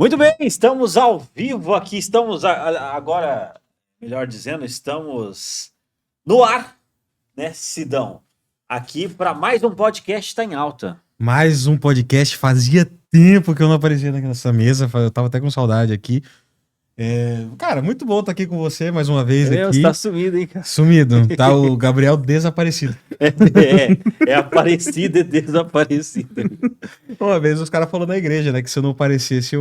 Muito bem, estamos ao vivo aqui, estamos agora, melhor dizendo, estamos no ar, né, Sidão? Aqui para mais um podcast Tá em Alta. Mais um podcast, fazia tempo que eu não aparecia nessa mesa, eu tava até com saudade aqui. Cara, muito bom estar aqui com você mais uma vez aqui. Você tá sumido, hein, cara? Sumido, tá o Gabriel desaparecido. É aparecido e desaparecido. Uma vez os caras falaram na igreja, né, que se eu não aparecesse,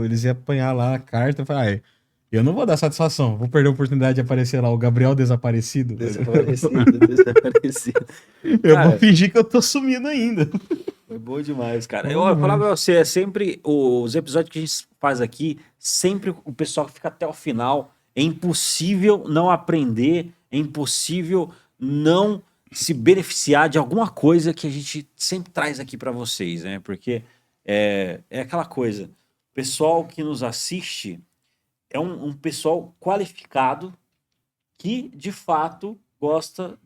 eles iam apanhar lá a carta. Eu falei, eu não vou dar satisfação, vou perder a oportunidade de aparecer lá, o Gabriel desaparecido. Desaparecido. Eu vou fingir que eu tô sumindo ainda. Foi bom demais, cara. Eu vou falar pra você, é sempre os episódios que a gente faz aqui, sempre o pessoal que fica até o final, é impossível não aprender, é impossível não se beneficiar de alguma coisa que a gente sempre traz aqui pra vocês, né? Porque é aquela coisa, o pessoal que nos assiste é um pessoal qualificado que, de fato, gosta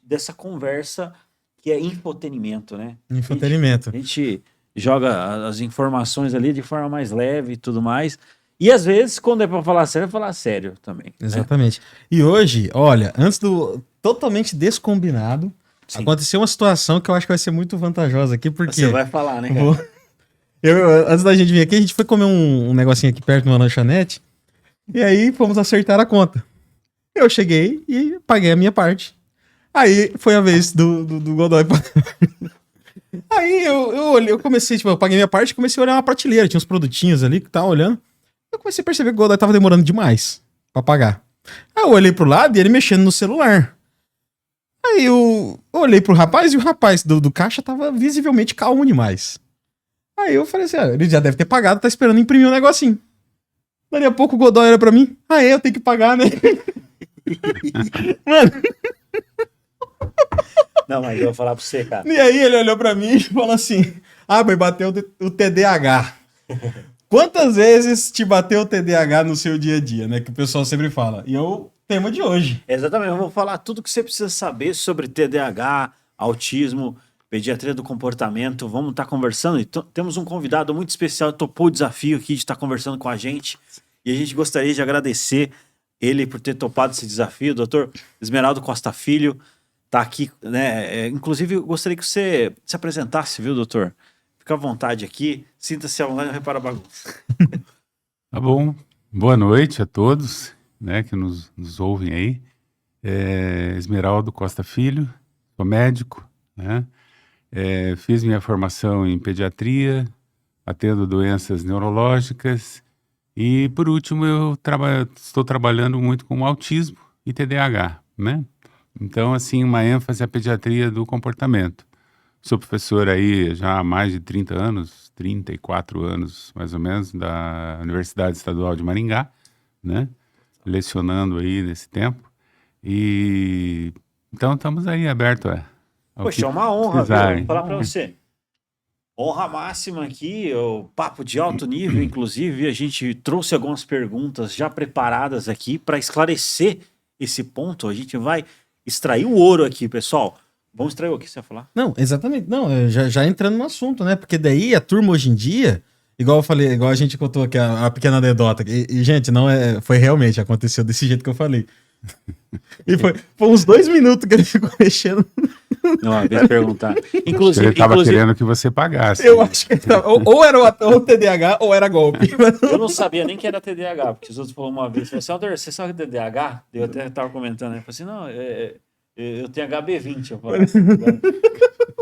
dessa conversa que é infotenimento, né? Infotenimento. A gente joga as informações ali de forma mais leve e tudo mais. E às vezes, quando é pra falar sério, é falar sério também. Exatamente. Né? E hoje, olha, antes do totalmente descombinado, sim, aconteceu uma situação que eu acho que vai ser muito vantajosa aqui, porque... Você vai falar, né, cara? Antes da gente vir aqui, a gente foi comer um negocinho aqui perto de uma lanchonete, e aí fomos acertar a conta. Eu cheguei e paguei a minha parte. Aí foi a vez do Godoy. Aí eu comecei, tipo, eu paguei minha parte e comecei a olhar uma prateleira. Tinha uns produtinhos ali que tava olhando. Eu comecei a perceber que o Godoy tava demorando demais pra pagar. Aí eu olhei pro lado e ele mexendo no celular. Aí eu olhei pro rapaz e o rapaz do caixa tava visivelmente calmo demais. Aí eu falei assim, ele já deve ter pagado, tá esperando imprimir um negocinho. Dali a pouco o Godoy olha pra mim. Eu tenho que pagar, né? Mano... Não, mas eu vou falar pra você, cara. E aí ele olhou pra mim e falou assim, mas bateu o TDAH. Quantas vezes te bateu o TDAH no seu dia a dia, né? Que o pessoal sempre fala. E é o tema de hoje. Exatamente, eu vou falar tudo que você precisa saber sobre TDAH, autismo, pediatria do comportamento. Vamos estar conversando. Então, temos um convidado muito especial, topou o desafio aqui de estar conversando com a gente. E a gente gostaria de agradecer ele por ter topado esse desafio, doutor Esmeraldo Costa Filho. Tá aqui, né? Inclusive, eu gostaria que você se apresentasse, viu, doutor? Fica à vontade aqui, sinta-se à vontade, não repara a bagunça. Tá bom. Boa noite a todos, né, que nos ouvem aí. Esmeraldo Costa Filho, sou médico, né? Fiz minha formação em pediatria, atendo doenças neurológicas e, por último, eu estou trabalhando muito com autismo e TDAH, né? Então, assim, uma ênfase à pediatria do comportamento. Sou professor aí já há mais de 30 anos, 34 anos mais ou menos, da Universidade Estadual de Maringá, né? Lecionando aí nesse tempo. E então estamos aí abertos Poxa, é uma honra, viu? Vou falar para você. Honra máxima aqui, o papo de alto nível, inclusive a gente trouxe algumas perguntas já preparadas aqui para esclarecer esse ponto. A gente vai extrair o ouro aqui, pessoal. Vamos extrair o que você vai falar? Não, exatamente. Não, já entrando no assunto, né? Porque daí a turma hoje em dia, igual eu falei, igual a gente contou aqui a pequena anedota. E gente, não foi realmente, aconteceu desse jeito que eu falei. E foi uns 2 minutos que ele ficou mexendo. Não, a vez perguntar. Inclusive, ele estava querendo que você pagasse. Eu acho que ele tava, ou era o TDAH ou era golpe. Eu não sabia nem que era TDAH, porque os outros falaram uma vez, você sabe o que é TDAH? Eu até estava comentando, né? Eu falei assim, não, eu tenho HB20. Eu falei,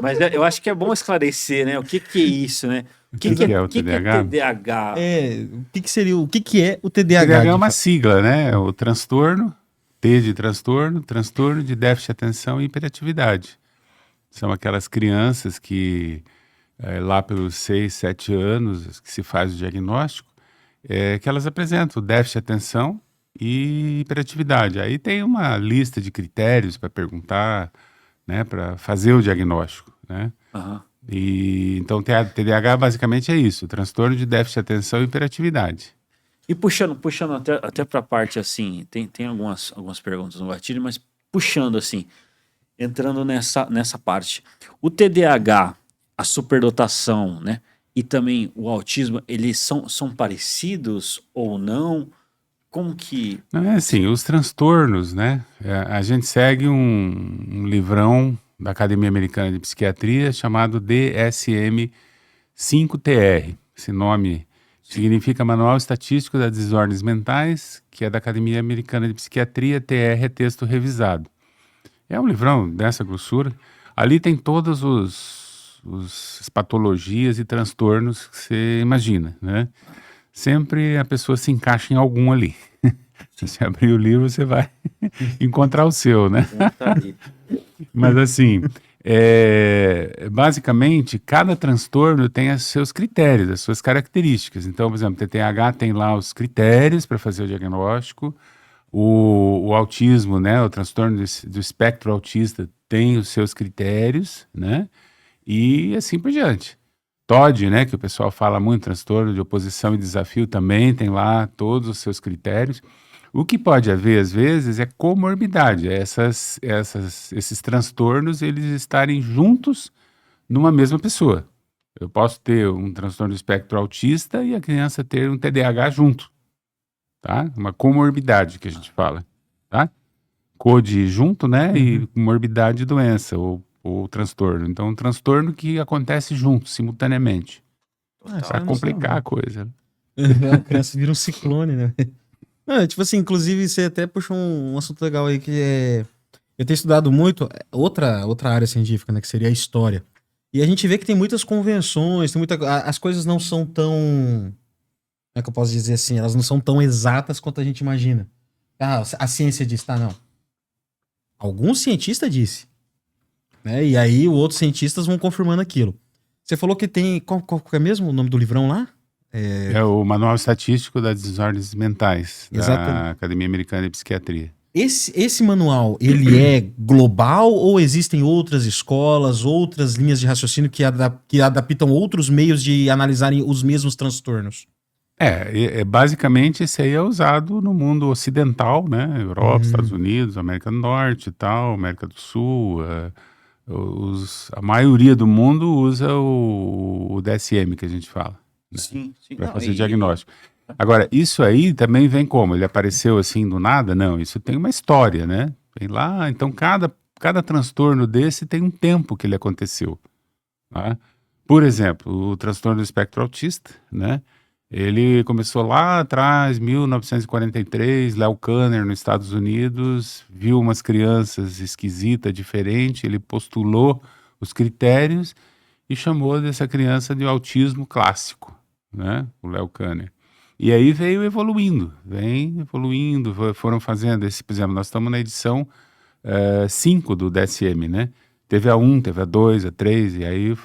mas eu acho que é bom esclarecer, né? O que é isso, né? O que é o TDAH? TDAH? O que seria, o que é o TDAH? O TDAH é uma sigla, né? O transtorno, T de transtorno de déficit de atenção e hiperatividade. São aquelas crianças que, lá pelos 6, 7 anos, que se faz o diagnóstico, que elas apresentam déficit de atenção e hiperatividade. Aí tem uma lista de critérios para perguntar, né, para fazer o diagnóstico, né? Uhum. E então TDAH basicamente é isso, transtorno de déficit de atenção e hiperatividade. E puxando até para a parte assim, tem algumas perguntas no gatilho, mas puxando assim, entrando nessa parte. O TDAH, a superdotação, né? e também o autismo, eles são parecidos ou não? Como que... Não é assim, os transtornos, né? A gente segue um livrão da Academia Americana de Psiquiatria chamado DSM-5-TR. Esse nome significa Manual Estatístico das Desordens Mentais, que é da Academia Americana de Psiquiatria, TR é texto revisado. É um livrão dessa grossura. Ali tem todas as patologias e transtornos que você imagina, né? Sempre a pessoa se encaixa em algum ali. Se você abrir o livro, você vai encontrar o seu, né? Tá ali. Mas assim, basicamente, cada transtorno tem os seus critérios, as suas características. Então, por exemplo, TTAH tem lá os critérios para fazer o diagnóstico. O autismo, né, o transtorno do espectro autista tem os seus critérios, né? E assim por diante. TOD, né, que o pessoal fala muito, transtorno de oposição e desafio, também tem lá todos os seus critérios. O que pode haver, às vezes, é comorbidade, esses transtornos, eles estarem juntos numa mesma pessoa. Eu posso ter um transtorno do espectro autista e a criança ter um TDAH junto, tá? Uma comorbidade que a gente fala, tá? COD junto, né, e morbidade de doença, ou transtorno. Então, um transtorno que acontece junto, simultaneamente, para complicar a coisa. A criança vira um ciclone, né? Não, tipo assim, inclusive você até puxou um assunto legal aí que é... Eu tenho estudado muito outra área científica, né, que seria a história. E a gente vê que tem muitas convenções, as coisas não são tão... Como é que eu posso dizer assim? Elas não são tão exatas quanto a gente imagina. Ah, a ciência diz, tá, não. Algum cientista disse. Né? E aí os outros cientistas vão confirmando aquilo. Você falou que tem... Qual é mesmo o nome do livrão lá? É o Manual Estatístico das Desordens Mentais, Exatamente. da Academia Americana de Psiquiatria. Esse manual, ele é global ou existem outras escolas, outras linhas de raciocínio que adaptam outros meios de analisarem os mesmos transtornos? Basicamente esse aí é usado no mundo ocidental, né? Europa, Estados Unidos, América do Norte e tal, América do Sul. A maioria do mundo usa o DSM que a gente fala. Né? Sim. Para fazer diagnóstico. Agora, isso aí também vem como? Ele apareceu assim do nada? Não, isso tem uma história, né? Tem lá, então cada transtorno desse tem um tempo que ele aconteceu. Tá? Por exemplo, o transtorno do espectro autista, né? Ele começou lá atrás, 1943, Léo Kanner, nos Estados Unidos, viu umas crianças esquisitas, diferentes, ele postulou os critérios e chamou dessa criança de autismo clássico, né? O Léo Kanner. E aí veio evoluindo, foram fazendo esse, por exemplo, nós estamos na edição 5 do DSM, né? Teve a 1, teve a 2, a 3, e aí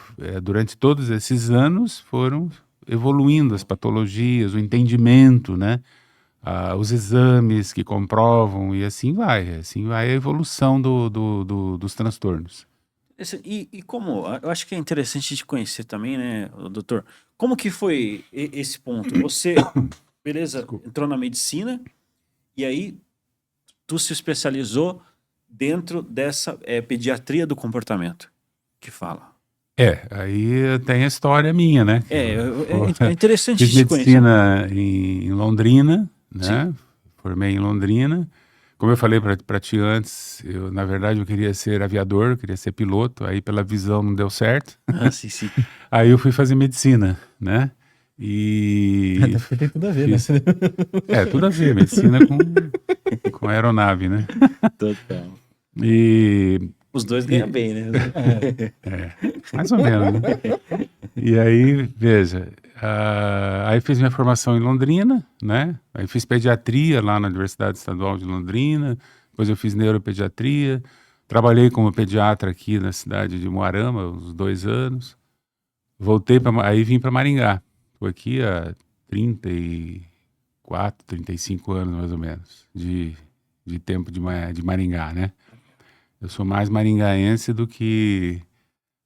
durante todos esses anos foram evoluindo as patologias, o entendimento, né? Os exames que comprovam, e assim vai a evolução dos transtornos. E como, eu acho que é interessante de conhecer também, né, doutor, como que foi esse ponto? Você, beleza, entrou na medicina e aí tu se especializou dentro dessa pediatria do comportamento, que fala. Aí tem a história minha, né? É interessante Fiz de conhecer. medicina em Londrina, né? Sim. Formei em Londrina. Como eu falei para ti antes, na verdade eu queria ser aviador, eu queria ser piloto, aí pela visão não deu certo. Sim. Aí eu fui fazer medicina, né? E Até porque tem tudo a ver, fiz, né? tudo a ver, medicina com aeronave, né? Total. E Os dois ganham bem, né? mais ou menos, né? E aí, veja, aí fiz minha formação em Londrina, né? Aí fiz pediatria lá na Universidade Estadual de Londrina, depois eu fiz neuropediatria, trabalhei como pediatra aqui na cidade de Moarama, uns 2 anos, aí vim para Maringá, estou aqui há 34, 35 anos mais ou menos, de tempo de Maringá, né? Eu sou mais maringaense do que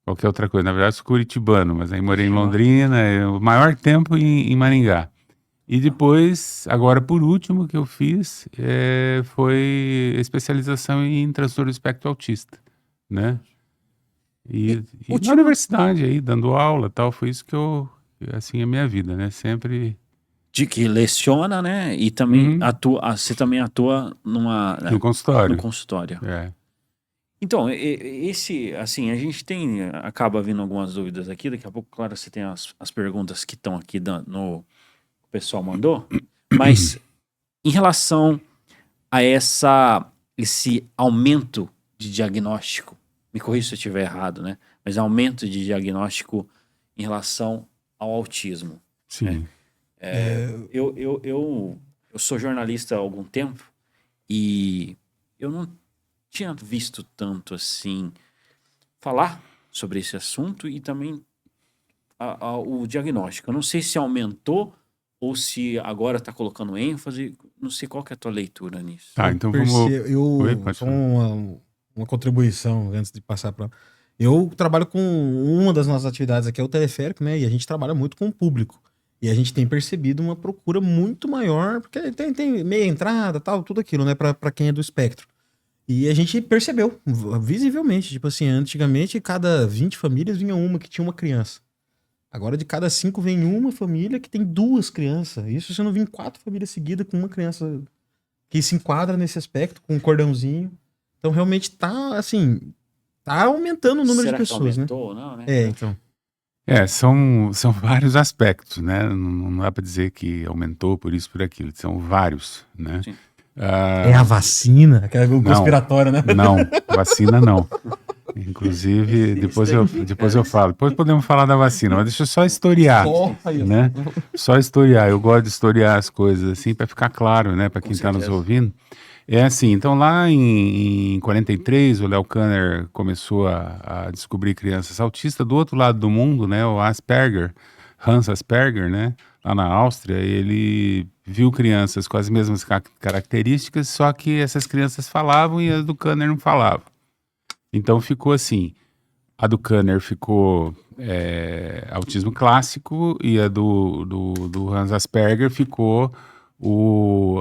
qualquer outra coisa. Na verdade, sou curitibano, mas aí morei em Londrina, o maior tempo em Maringá. E depois, agora por último, o que eu fiz foi especialização em transtorno do espectro autista, né? E na universidade aí, dando aula e tal, foi isso que eu assim é a minha vida, né? Sempre De que leciona, né? E também Uhum. você também atua no consultório. no consultório. É. Então, assim, a gente acaba vindo algumas dúvidas aqui, daqui a pouco, claro, você tem as perguntas que estão aqui o pessoal mandou, mas em relação a esse aumento de diagnóstico, me corrija se eu estiver errado, né? Mas aumento de diagnóstico em relação ao autismo. Sim. Eu sou jornalista há algum tempo e eu não tinha visto tanto assim falar sobre esse assunto e também o diagnóstico. Eu não sei se aumentou ou se agora está colocando ênfase. Não sei qual que é a tua leitura nisso. Tá, então vamos. Oi, pode Só falar. uma contribuição antes de passar para. Eu trabalho com uma das nossas atividades aqui, é o teleférico, né? E a gente trabalha muito com o público. E a gente tem percebido uma procura muito maior, porque tem meia entrada, tal, tudo aquilo, né? Para quem é do espectro. E a gente percebeu, visivelmente, tipo assim, antigamente cada 20 famílias vinha uma que tinha uma criança. Agora de cada 5 vem uma família que tem 2 crianças. Isso se não vir 4 famílias seguidas com uma criança que se enquadra nesse aspecto, com um cordãozinho. Então realmente tá, assim, tá aumentando o número Será de que pessoas, né? aumentou ou não, né? Então. São vários aspectos, né? Não dá para dizer que aumentou por isso, por aquilo. São vários, né? Sim. É a vacina, aquela conspiratória, né? Não, vacina não. Inclusive, depois eu falo. Depois podemos falar da vacina, mas deixa eu só historiar, né? Só historiar. Eu gosto de historiar as coisas assim para ficar claro, né? Para quem está nos ouvindo. É assim, então lá em 43, o Léo Kanner começou a descobrir crianças autistas do outro lado do mundo, né? O Asperger, Hans Asperger, né? Lá na Áustria, ele viu crianças com as mesmas características, só que essas crianças falavam e as do Kanner não falavam. Então ficou assim, a do Kanner ficou autismo clássico e a do Hans Asperger ficou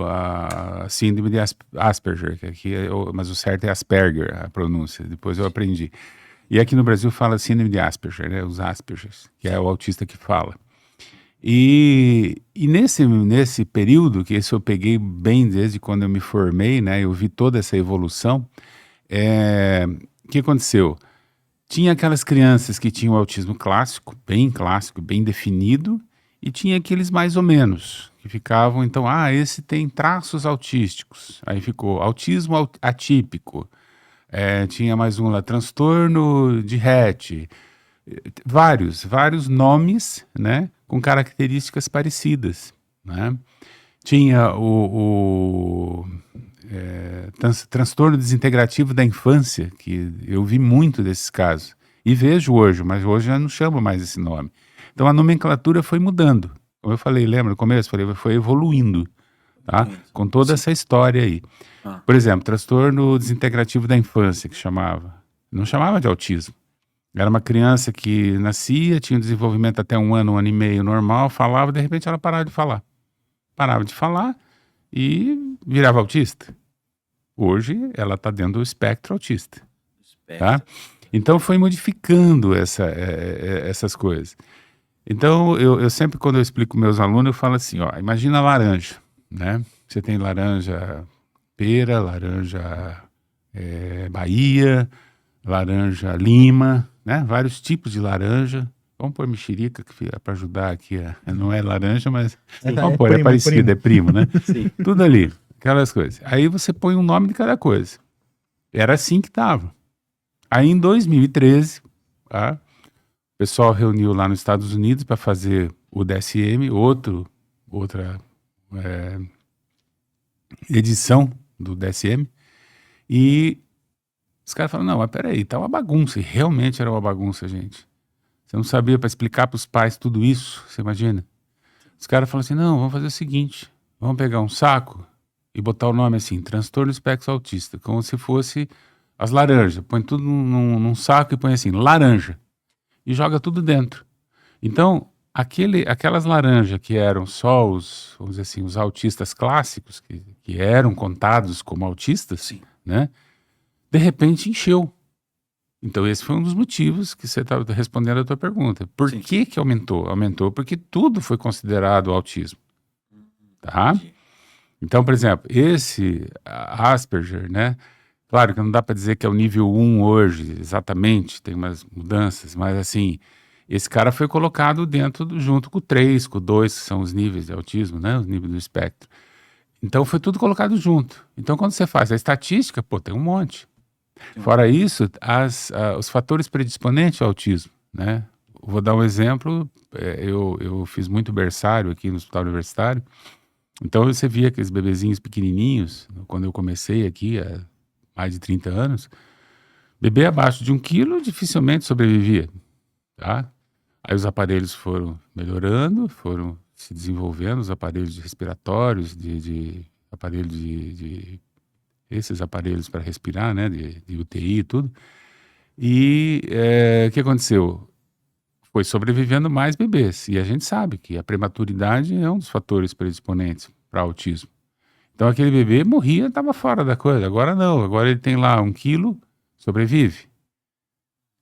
a síndrome de Asperger, que aqui mas o certo é Asperger, a pronúncia, depois eu aprendi. E aqui no Brasil fala síndrome de Asperger, né, os Aspergers, que é o autista que fala. E nesse período, que esse eu peguei bem desde quando eu me formei, né, eu vi toda essa evolução, o que aconteceu? Tinha aquelas crianças que tinham autismo clássico, bem definido, e tinha aqueles mais ou menos, que ficavam, então, esse tem traços autísticos. Aí ficou autismo atípico. Tinha mais um lá, transtorno de Rett. Vários nomes, né, com características parecidas, né? Tinha o transtorno desintegrativo da infância, que eu vi muito desses casos. E vejo hoje, mas hoje já não chamo mais esse nome. Então a nomenclatura foi mudando. Como eu falei, lembra no começo? Foi evoluindo, tá? Com toda essa história aí. Por exemplo, transtorno desintegrativo da infância, que chamava. Não chamava de autismo. Era uma criança que nascia, tinha um desenvolvimento até 1 ano, 1 ano e meio normal, falava, de repente ela parava de falar. Parava de falar e virava autista. Hoje ela está dentro do espectro autista. Tá? Então foi modificando essas coisas. Então eu sempre, quando eu explico meus alunos, eu falo assim, imagina a laranja, né? Você tem laranja pera, laranja Bahia, laranja lima, né? Vários tipos de laranja. Vamos pôr mexerica para ajudar aqui. Não é laranja, mas vamos pôr, é parecido, é primo, né? Sim. Tudo ali, aquelas coisas. Aí você põe um nome de cada coisa. Era assim que estava. Aí em 2013, o pessoal reuniu lá nos Estados Unidos para fazer o DSM, outra edição do DSM, e os caras falaram, não, mas peraí, tá uma bagunça. E realmente era uma bagunça, gente. Você não sabia para explicar para os pais tudo isso, você imagina? Os caras falaram assim, não, vamos fazer o seguinte, vamos pegar um saco e botar o nome assim, transtorno espectro autista, como se fosse as laranjas. Põe tudo num saco e põe assim, laranja. E joga tudo dentro. Então, aquelas laranjas que eram só vamos dizer assim, os autistas clássicos, que eram contados como autistas, Sim. né? De repente encheu. Então esse foi um dos motivos que você estava respondendo a tua pergunta. Por Sim. que aumentou? Aumentou porque tudo foi considerado autismo, tá? Entendi. Então, por exemplo, esse Asperger, né? Claro que não dá para dizer que é o nível 1 hoje, exatamente, tem umas mudanças, mas assim, esse cara foi colocado junto com o 3, com o 2, que são os níveis de autismo, né? Os níveis do espectro. Então foi tudo colocado junto. Então quando você faz a estatística, pô, tem um monte. Fora isso, os fatores predisponentes ao autismo, né? Vou dar um exemplo, eu fiz muito berçário aqui no hospital universitário, então você via aqueles bebezinhos pequenininhos, quando eu comecei aqui há mais de 30 anos, bebê abaixo de 1 quilo dificilmente sobrevivia, tá? Aí os aparelhos foram melhorando, foram se desenvolvendo, os aparelhos respiratórios, aparelho esses aparelhos para respirar, né, de UTI e tudo. E o que aconteceu? Foi sobrevivendo mais bebês. E a gente sabe que a prematuridade é um dos fatores predisponentes para autismo. Então aquele bebê morria, estava fora da coisa. Agora não, agora ele tem lá 1 quilo, sobrevive.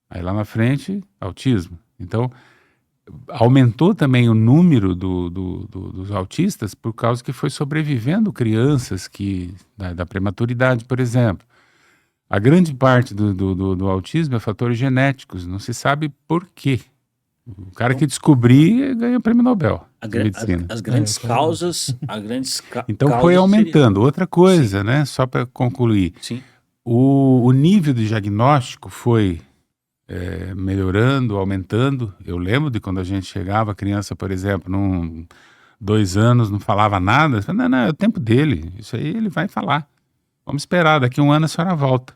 Aí lá na frente, autismo. Então aumentou também o número dos autistas por causa que foi sobrevivendo crianças da prematuridade, por exemplo. A grande parte do autismo é fatores genéticos, não se sabe por quê. O cara que descobrir ganha o prêmio Nobel de medicina. As grandes causas, Então causas foi aumentando. seriam... Outra coisa, né, só para concluir, Sim. o nível de diagnóstico foi melhorando, aumentando. Eu lembro de quando a gente chegava, a criança, por exemplo, 2 anos, não falava nada. Eu falei, não, é o tempo dele, isso aí ele vai falar. Vamos esperar, daqui 1 ano a senhora volta.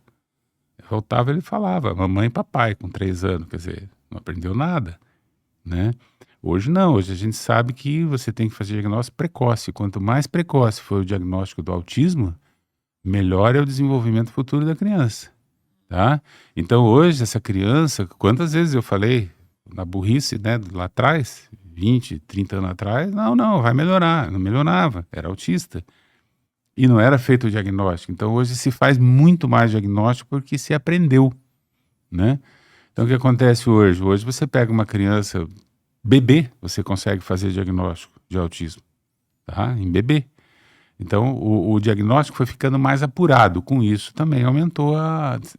Eu voltava, ele falava, mamãe e papai, com 3 anos, quer dizer, não aprendeu nada, né? Hoje não, hoje a gente sabe que você tem que fazer diagnóstico precoce. Quanto mais precoce for o diagnóstico do autismo, melhor é o desenvolvimento futuro da criança. Tá? Então hoje essa criança, quantas vezes eu falei na burrice, né, lá atrás, 20, 30 anos atrás, não, vai melhorar, não melhorava, era autista e não era feito o diagnóstico. Então hoje se faz muito mais diagnóstico porque se aprendeu, né? Então o que acontece hoje? Hoje você pega uma criança bebê, você consegue fazer diagnóstico de autismo, tá? Em bebê. Então, o diagnóstico foi ficando mais apurado. Com isso, também aumentou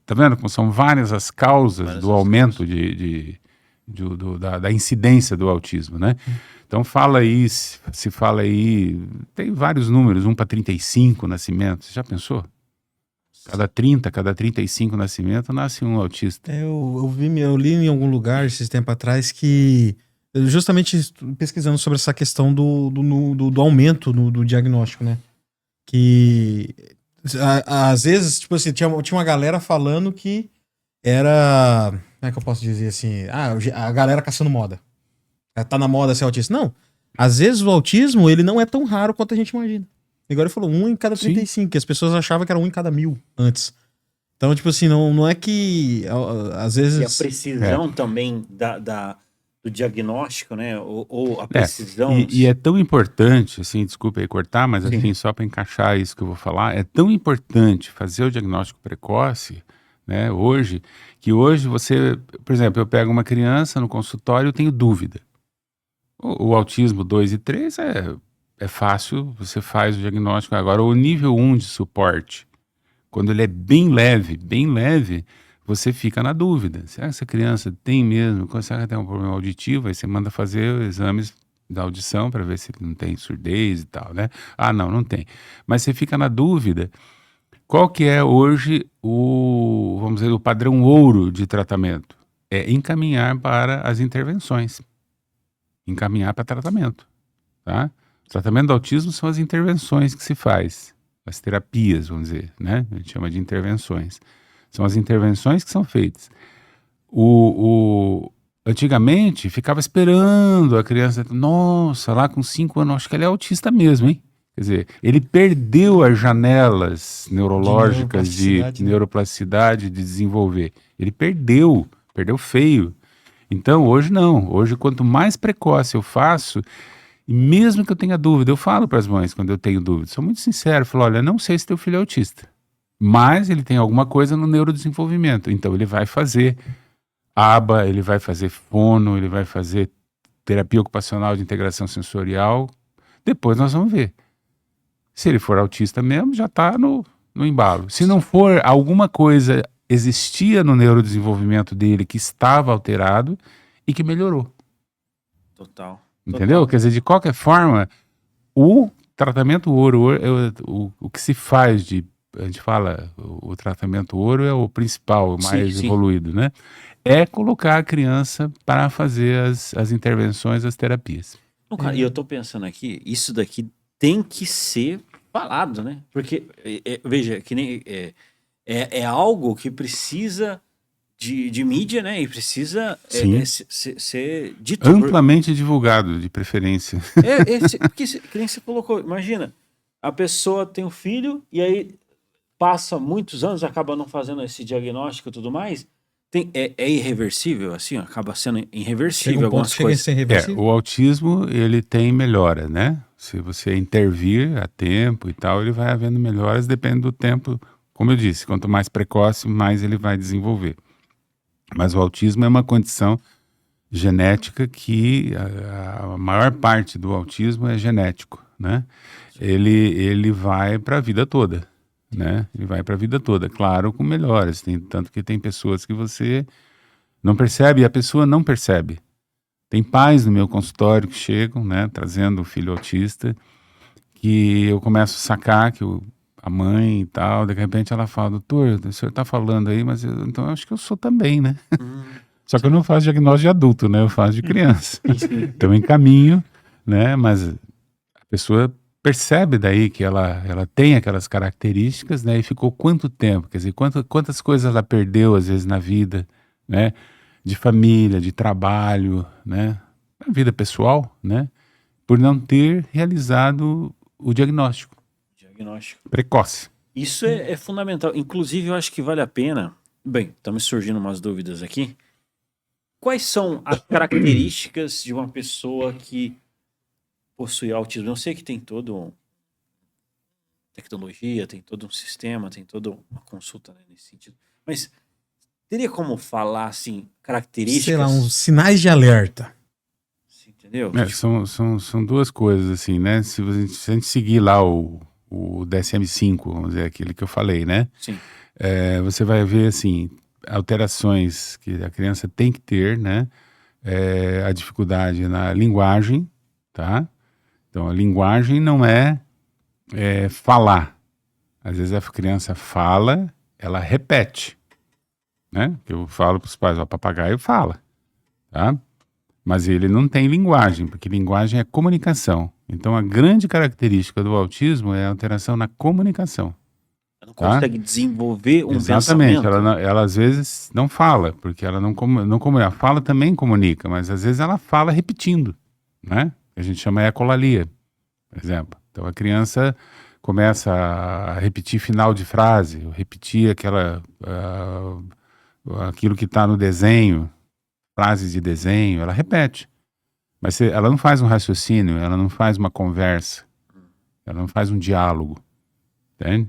Tá vendo como são várias as causas do aumento da incidência do autismo, né? Então, se fala aí... Tem vários números, 1 para 35 nascimentos. Você já pensou? Cada 30, cada 35 nascimentos, nasce um autista. Eu li em algum lugar, esses tempos atrás, que... Justamente pesquisando sobre essa questão do aumento do diagnóstico, né? Que às vezes, tipo assim, tinha uma galera falando que era... Como é que eu posso dizer assim? A galera caçando moda. Tá na moda ser autista. Não. Às vezes o autismo, ele não é tão raro quanto a gente imagina. Agora ele falou 1 em cada 35, Sim. que as pessoas achavam que era 1 em cada 1000 antes. Então, tipo assim, não é que... Às vezes... E a precisão também do diagnóstico, né? Ou a precisão... E é tão importante, assim, desculpa aí cortar, mas assim, só para encaixar isso que eu vou falar, é tão importante fazer o diagnóstico precoce, né, hoje, que hoje você, por exemplo, eu pego uma criança no consultório, eu tenho dúvida. O autismo 2 e 3 é fácil, você faz o diagnóstico. Agora, o nível 1 de suporte, quando ele é bem leve, você fica na dúvida. Será que essa criança tem mesmo? Será que tem um problema auditivo? Aí você manda fazer exames da audição para ver se não tem surdez e tal, né? Não tem. Mas você fica na dúvida. Qual que é hoje vamos dizer, o padrão ouro de tratamento? É encaminhar para as intervenções. Encaminhar para tratamento, tá? O tratamento do autismo são as intervenções que se faz. As terapias, vamos dizer, né? A gente chama de intervenções. São as intervenções que são feitas. Antigamente, ficava esperando a criança. Nossa, lá com 5 anos, acho que ele é autista mesmo, hein? Quer dizer, ele perdeu as janelas neurológicas de neuroplasticidade de desenvolver. Ele perdeu feio. Então, hoje não. Hoje, quanto mais precoce eu faço, e mesmo que eu tenha dúvida, eu falo para as mães quando eu tenho dúvida. Sou muito sincero, falo, olha, não sei se teu filho é autista. mas ele tem alguma coisa no neurodesenvolvimento. Então ele vai fazer ABA, ele vai fazer fono, ele vai fazer terapia ocupacional de integração sensorial. Depois nós vamos ver. Se ele for autista mesmo, já está no embalo. Se não for, alguma coisa existia no neurodesenvolvimento dele que estava alterado e que melhorou. Total. Entendeu? Quer dizer, de qualquer forma, o tratamento ouro, o que se faz a gente fala, o tratamento ouro é o principal, o mais Sim. evoluído, né? É colocar a criança para fazer as intervenções, as terapias. Não, cara, e eu tô pensando aqui, isso daqui tem que ser falado, né? Porque, veja, que nem é algo que precisa de mídia, né? E precisa Sim. ser dito. Amplamente divulgado, de preferência. Porque, que nem você colocou, imagina, a pessoa tem um filho e aí passa muitos anos, acaba não fazendo esse diagnóstico e tudo mais. É irreversível, assim, ó, acaba sendo irreversível algumas coisas. O autismo, ele tem melhora, né? Se você intervir a tempo e tal, ele vai havendo melhoras, depende do tempo. Como eu disse, quanto mais precoce, mais ele vai desenvolver. Mas o autismo é uma condição genética que a maior parte do autismo é genético, né? Ele vai para a vida toda. Né? Ele vai para a vida toda, claro, com melhoras. Tanto que tem pessoas que você não percebe e a pessoa não percebe. Tem pais no meu consultório que chegam, né, trazendo o filho autista, que eu começo a sacar que a mãe e tal, de repente ela fala, doutor, o senhor está falando aí, mas então eu acho que eu sou também, né? Só que eu não faço diagnóstico de adulto, né? Eu faço de criança. Então eu encaminho, né? Mas a pessoa percebe daí que ela tem aquelas características, né? E ficou quanto tempo? Quer dizer, quantas coisas ela perdeu, às vezes, na vida, né? De família, de trabalho, né? Na vida pessoal, né? Por não ter realizado o diagnóstico. Precoce. Isso é fundamental. Inclusive, eu acho que vale a pena... Bem, estamos surgindo umas dúvidas aqui. Quais são as características de uma pessoa que possui autismo? Eu sei que tem toda uma tecnologia, tem todo um sistema, tem toda uma consulta, né, nesse sentido. Mas teria como falar, assim, características? Sei lá, uns sinais de alerta. Entendeu? São duas coisas, assim, né? Se a gente seguir lá o DSM-5, vamos dizer, aquele que eu falei, né? Sim. Você vai ver, assim, alterações que a criança tem que ter, né? A dificuldade na linguagem, tá? Então, a linguagem não é falar. Às vezes a criança fala, ela repete, né? Eu falo para os pais, o papagaio fala, tá? Mas ele não tem linguagem, porque linguagem é comunicação. Então, a grande característica do autismo é a alteração na comunicação. Ela não consegue desenvolver um Exatamente, pensamento. ela às vezes não fala, porque ela não a fala também comunica, mas às vezes ela fala repetindo, né? A gente chama ecolalia, por exemplo. Então a criança começa a repetir final de frase, repetir aquilo que está no desenho, frases de desenho, ela repete. Mas ela não faz um raciocínio, ela não faz uma conversa, ela não faz um diálogo, entende?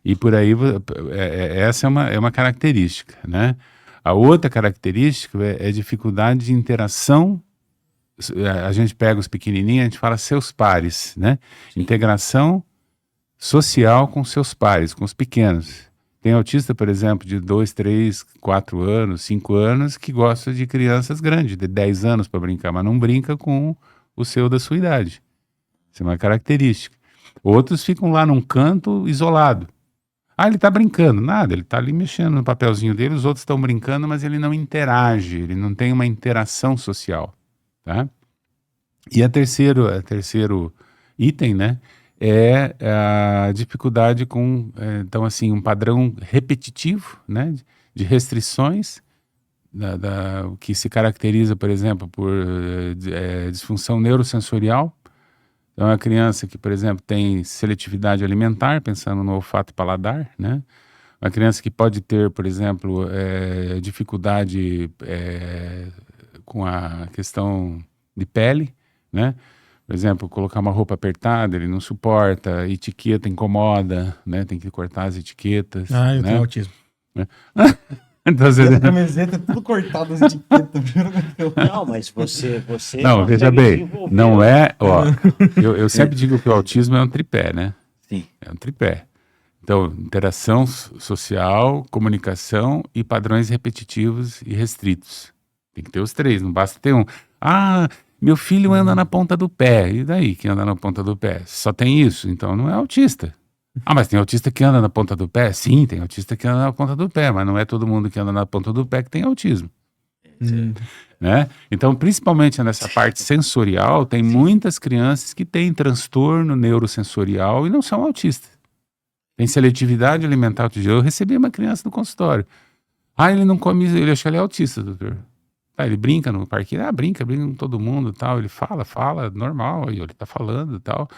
E por aí, essa é uma característica, né? A outra característica é dificuldade de interação. A gente pega os pequenininhos, a gente fala seus pares, né? Sim. Integração social com seus pares, com os pequenos. Tem autista, por exemplo, de 2, 3, 4 anos, 5 anos, que gosta de crianças grandes, de 10 anos para brincar, mas não brinca com o seu da sua idade. Isso é uma característica. Outros ficam lá num canto isolado. Ele está brincando. Nada, ele está ali mexendo no papelzinho dele, os outros estão brincando, mas ele não interage, ele não tem uma interação social, tá? E a terceiro item, né, é a dificuldade com, então assim, um padrão repetitivo, né, de restrições, que se caracteriza, por exemplo, por disfunção neurosensorial. Então, é uma criança que, por exemplo, tem seletividade alimentar, pensando no olfato e paladar, né? Uma criança que pode ter, por exemplo, dificuldade com a questão de pele, né? Por exemplo, colocar uma roupa apertada, ele não suporta, etiqueta incomoda, né? Tem que cortar as etiquetas. Ah, eu né? tenho autismo. Então, E a camiseta é tudo cortado, as etiquetas. Não, mas você não, veja consegue bem, desenvolver, não ó. é, ó, eu sempre digo que o autismo é um tripé, né? Sim. É um tripé. Então, interação social, comunicação e padrões repetitivos e restritos. Tem que ter os três, não basta ter um. Ah, meu filho anda na ponta do pé. E daí que anda na ponta do pé? Só tem isso, então não é autista. Ah, mas tem autista que anda na ponta do pé? Sim, tem autista que anda na ponta do pé, mas não é todo mundo que anda na ponta do pé que tem autismo. Né? Então, principalmente nessa parte sensorial, tem muitas crianças que têm transtorno neurosensorial e não são autistas. Tem seletividade alimentar. Outro dia eu recebi uma criança no consultório. Ah, ele não come, ele acha que ele é autista, doutor. Tá, ele brinca no parquinho, brinca com todo mundo e tal. Ele fala, normal, aí ele tá falando e tal.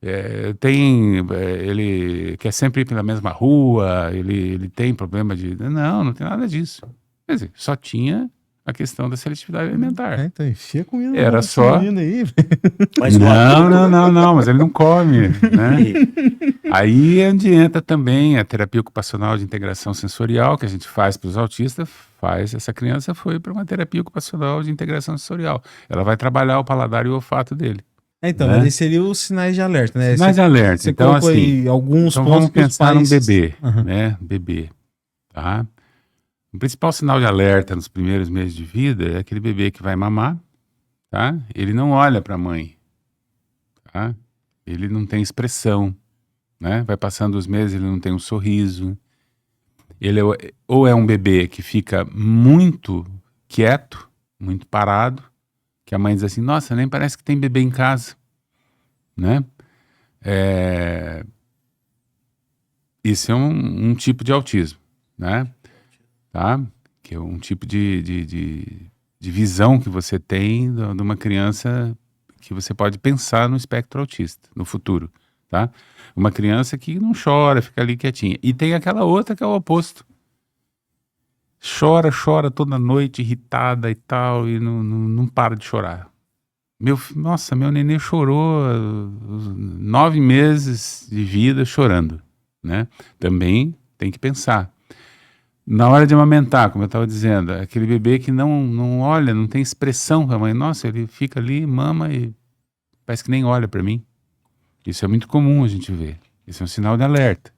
Ele quer sempre ir pela mesma rua, ele tem problema de... Não tem nada disso. Quer dizer, só tinha a questão da seletividade alimentar. Então enfia comida. Era só... Aí. Mas Não, mas ele não come, né? Aí é onde entra também a terapia ocupacional de integração sensorial, que a gente faz para os autistas, essa criança foi para uma terapia ocupacional de integração sensorial. Ela vai trabalhar o paladar e o olfato dele. Então, né? mas seria os sinais de alerta, né? Sinais de alerta. Você Então, colocou assim, aí alguns então pontos vamos que os pensar pais... num bebê, Aham. né? Bebê, tá? O principal sinal de alerta nos primeiros meses de vida é aquele bebê que vai mamar, tá? Ele não olha para a mãe, tá? Ele não tem expressão, né? Vai passando os meses, ele não tem um sorriso. Ele ou é um bebê que fica muito quieto, muito parado, que a mãe diz assim, nossa, nem parece que tem bebê em casa, né? Isso é um tipo de autismo, né? Tá? Que é um tipo de visão que você tem de uma criança que você pode pensar no espectro autista, no futuro, tá? Uma criança que não chora, fica ali quietinha. E tem aquela outra que é o oposto. Chora toda noite, irritada e tal, e não para de chorar. Nossa, meu nenê chorou 9 meses de vida chorando, né? Também tem que pensar. Na hora de amamentar, como eu estava dizendo, aquele bebê que não olha, não tem expressão para a mãe. Nossa, ele fica ali, mama e parece que nem olha para mim. Isso é muito comum a gente ver. Isso é um sinal de alerta.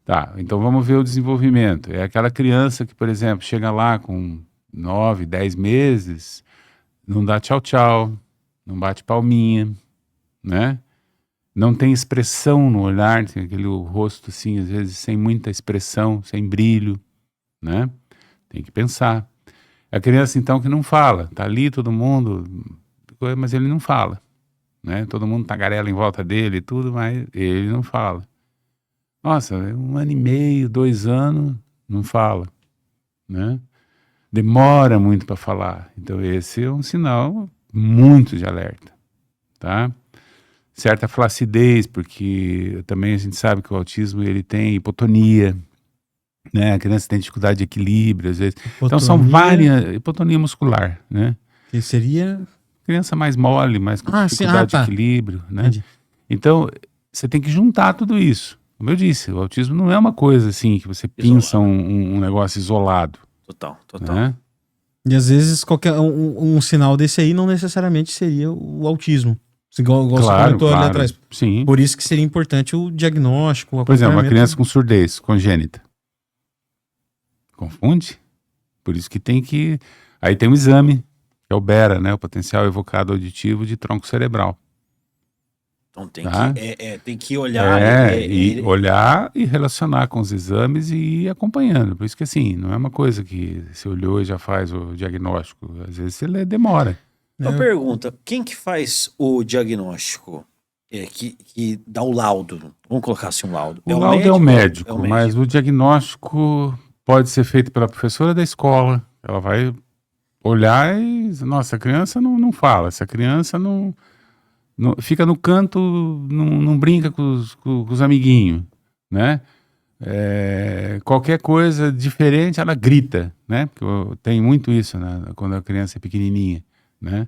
Tá, então vamos ver o desenvolvimento. É aquela criança que, por exemplo, chega lá com 9, 10 meses, não dá tchau, não bate palminha, né? Não tem expressão no olhar, tem aquele rosto assim, às vezes sem muita expressão, sem brilho, né? Tem que pensar. A criança então que não fala, tá ali todo mundo, mas ele não fala, né? Todo mundo tagarela em volta dele e tudo, mas ele não fala. Nossa, 1 ano e meio, 2 anos, não fala, né? Demora muito para falar. Então esse é um sinal muito de alerta, tá? Certa flacidez, porque também a gente sabe que o autismo ele tem hipotonia, né? A criança tem dificuldade de equilíbrio, às vezes. Então são várias... Hipotonia muscular, né? Que seria... Criança mais mole, mais com dificuldade de equilíbrio, né? Entendi. Então, você tem que juntar tudo isso. Como eu disse, o autismo não é uma coisa assim, que você pinça um negócio isolado. Total. Né? E às vezes qualquer um sinal desse aí não necessariamente seria o autismo. Igual você comentou ali atrás. Sim. Por isso que seria importante o diagnóstico, o Por exemplo, uma acompanhamento. criança com surdez congênita. Confunde? Por isso que tem que... Aí tem um exame, que é o BERA, né? O potencial evocado auditivo de tronco cerebral. Então Tá? tem que olhar. Olhar e relacionar com os exames e ir acompanhando. Por isso que assim, não é uma coisa que você olhou e já faz o diagnóstico. Às vezes ele demora. Uma pergunta, quem que faz o diagnóstico? Que dá o laudo? Vamos colocar assim um laudo. O laudo é o médico, mas o diagnóstico pode ser feito pela professora da escola. Ela vai olhar e... Nossa, a criança não fala. Essa criança não fica no canto, não brinca com os amiguinhos, né? Qualquer coisa diferente, ela grita, né? Porque tem muito isso, né? Quando a criança é pequenininha, né?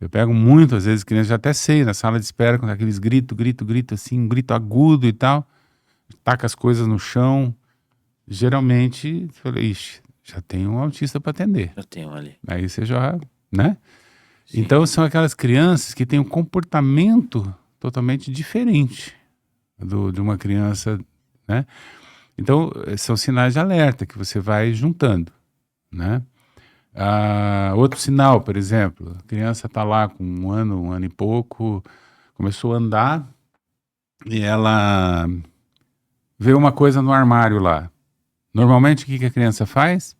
Eu pego muito, às vezes, crianças, já até sei, na sala de espera, com aqueles grito, assim, um grito agudo e tal, taca as coisas no chão. Geralmente, eu falei, ixi, já tem um autista para atender. Eu tenho ali. Aí você já, né? Sim. Então, são aquelas crianças que têm um comportamento totalmente diferente de uma criança, né? Então, são sinais de alerta que você vai juntando, né? Outro sinal, por exemplo, a criança está lá com um ano e pouco, começou a andar e ela vê uma coisa no armário lá. Normalmente, o que a criança faz?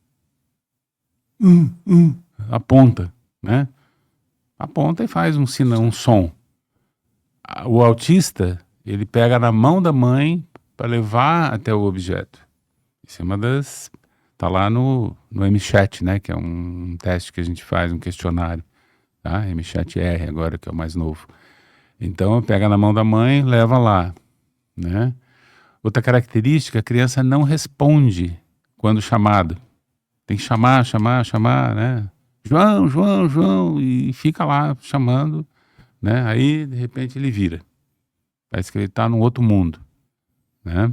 Aponta, né? Aponta e faz um sinal, um som. O autista, ele pega na mão da mãe para levar até o objeto. Isso é uma das... Tá lá no MChat, né? Que é um teste que a gente faz, um questionário. Tá? MChat-R agora, que é o mais novo. Então, pega na mão da mãe, leva lá, né? Outra característica, a criança não responde quando chamado. Tem que chamar, né? João, e fica lá chamando, né? Aí, de repente, ele vira. Parece que ele está num outro mundo, né?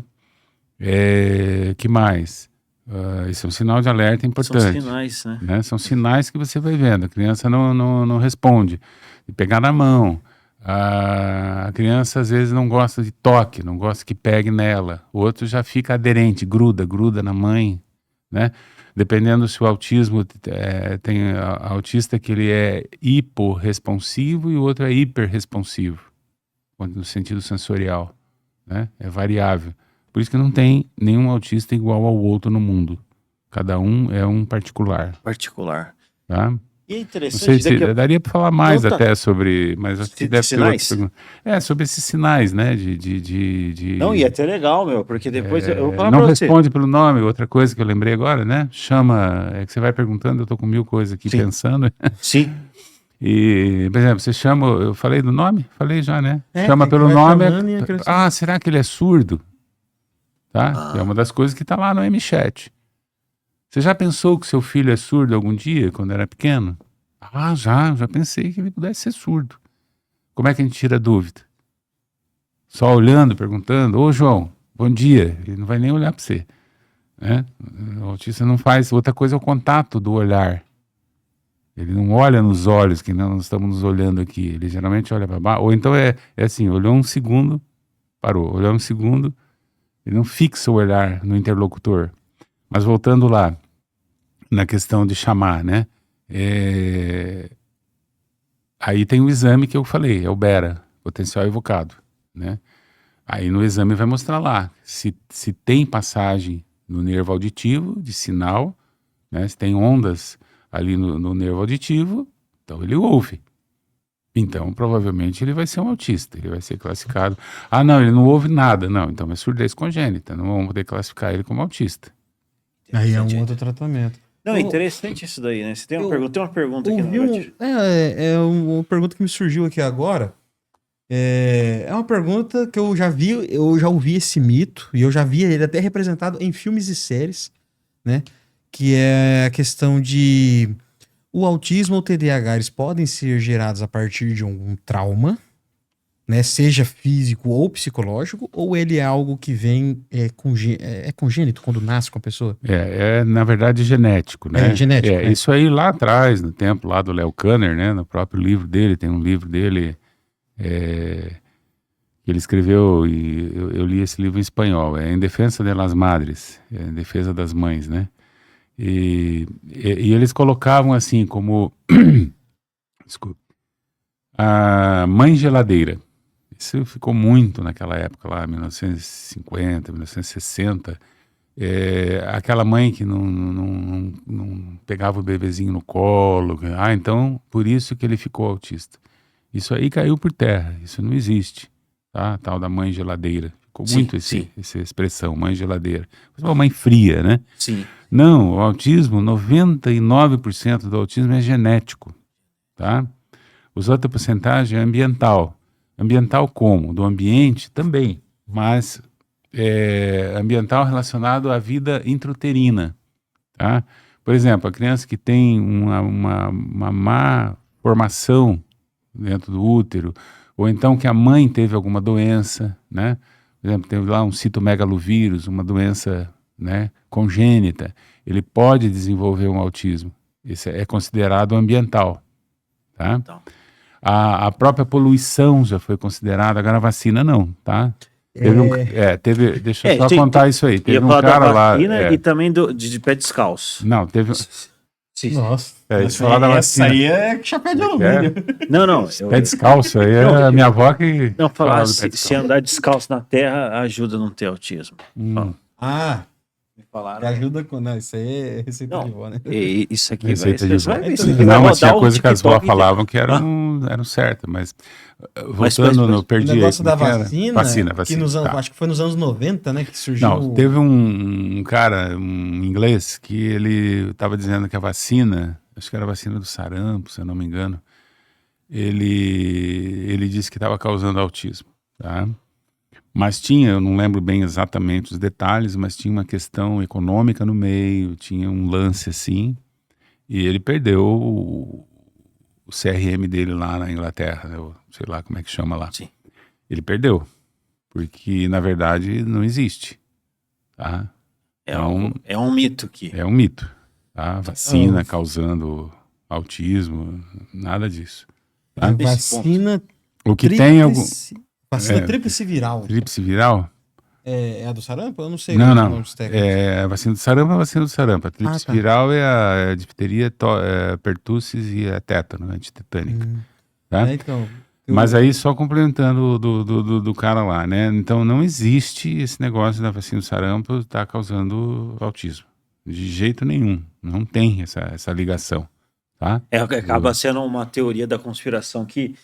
Que mais? Isso é um sinal de alerta importante. São sinais, né? São sinais que você vai vendo. A criança não responde. De pegar na mão. A criança, às vezes, não gosta de toque, não gosta que pegue nela. O outro já fica aderente, gruda na mãe, né? Dependendo se o autismo tem autista que ele é hiporresponsivo e o outro é hiperresponsivo, no sentido sensorial, né? É variável. Por isso que não tem nenhum autista igual ao outro no mundo. Cada um é um particular. Tá? E é Não interessante... sei se daria para falar mais Então, até sobre... Mas acho que deve ter sinais? outras perguntas. Sobre esses sinais, né? Não, e é até legal, meu, porque depois eu vou falar não pra você. responde pelo nome, outra coisa que eu lembrei agora, né? Chama... É que você vai perguntando, eu tô com 1000 coisas aqui Sim. pensando. Sim. E, por exemplo, você chama... Eu falei do nome? Falei já, né? É, Chama tem que pelo vai nome... chamando e a criança- será que ele é surdo? Tá? É uma das coisas que tá lá no MChat. Você já pensou que seu filho é surdo algum dia, quando era pequeno? Já pensei que ele pudesse ser surdo. Como é que a gente tira a dúvida? Só olhando, perguntando, ô João, bom dia. Ele não vai nem olhar para você, né? O autista não faz. Outra coisa é o contato do olhar. Ele não olha nos olhos, que nós estamos nos olhando aqui. Ele geralmente olha para baixo. Ou então é assim, olhou um segundo, parou. Olhou um segundo, ele não fixa o olhar no interlocutor. Mas voltando lá, na questão de chamar, né? Aí tem o exame que eu falei, é o BERA, potencial evocado, né? Aí no exame vai mostrar lá se tem passagem no nervo auditivo de sinal, né? Se tem ondas ali no nervo auditivo, então ele ouve. Então provavelmente ele vai ser um autista, ele vai ser classificado. Não, ele não ouve nada, não, então é surdez congênita, não vamos poder classificar ele como autista. Aí é um outro tratamento. Não, é interessante isso daí, né? Você tem uma pergunta? Tem uma pergunta aqui no chat. Uma pergunta que me surgiu aqui agora. É uma pergunta que eu já ouvi esse mito, e eu já vi ele até representado em filmes e séries, né? Que é a questão de o autismo ou TDAH, eles podem ser gerados a partir de um trauma, né? Seja físico ou psicológico, ou ele é algo que vem congênito quando nasce com a pessoa? Na verdade genético, né? Genético, né? Isso aí lá atrás, no tempo lá do Léo Kanner, né? No próprio livro dele, tem um livro dele que ele escreveu, e eu li esse livro em espanhol, Em Defensa de las Madres, Em Defesa das Mães, né? E eles colocavam assim como desculpa, a mãe geladeira. Isso ficou muito naquela época lá, 1950, 1960. Aquela mãe que não pegava o bebezinho no colo. Então, por isso que ele ficou autista. Isso aí caiu por terra, isso não existe. Tá? Tal da mãe geladeira. Ficou muito essa expressão, mãe geladeira. Uma mãe fria, né? Sim. Não, o autismo, 99% do autismo é genético. Tá? Os outra porcentagem é ambiental. Ambiental como? Do ambiente também, mas ambiental relacionado à vida intrauterina, tá? Por exemplo, a criança que tem uma má formação dentro do útero, ou então que a mãe teve alguma doença, né? Por exemplo, teve lá um citomegalovírus, uma doença, né, congênita, ele pode desenvolver um autismo. Isso é considerado ambiental, tá? Então. A própria poluição já foi considerada, agora a vacina não, tá? Deixa eu só contar isso aí. Teve um cara lá. E também de pé descalço. Não, teve. Sim. Nossa. Deixa eu falar da vacina. Essa aí é chapéu de alumínio. Não. Pé descalço, aí é a minha avó que. Não, falar falava do pé se descalço. andar descalço na terra ajuda a não ter autismo. Ah, Me falaram. que ajuda com... Não, isso aí é receita Não. de vó, né? Isso aqui Receita de vó. vai ver, isso aqui vai Não, mas rodar tinha o coisa que as vó TikTok falavam que eram certas, mas Mas, voltando, perdi O negócio aí, da como é que era? vacina, que Vacina, nos anos, tá. acho que foi nos anos 90, né, que surgiu... Não, teve um cara, um inglês, que ele estava dizendo que a vacina, acho que era a vacina do sarampo, se eu não me engano, ele disse que estava causando autismo, tá? Mas tinha, eu não lembro bem exatamente os detalhes, mas tinha uma questão econômica no meio, tinha um lance assim, e ele perdeu o CRM dele lá na Inglaterra, né? Sei lá como é que chama lá. Sim. Ele perdeu, porque na verdade não existe, tá? É um mito aqui. É um mito, tá? Vacina causando autismo, nada disso. Tá? Vacina O que tem é algum... Vacina É. tríplice viral. Tríplice viral? É a do sarampo? Eu não sei. Não, qual é o não. nome dos técnicos. É, a vacina do sarampo é a vacina do sarampo. A tríplice tá. viral é a difteria, pertussis e a tétano, antitetânica. Tá? Então... Mas aí só complementando do cara lá, né? Então não existe esse negócio da vacina do sarampo estar causando autismo. De jeito nenhum. Não tem essa ligação, tá? Acaba sendo uma teoria da conspiração que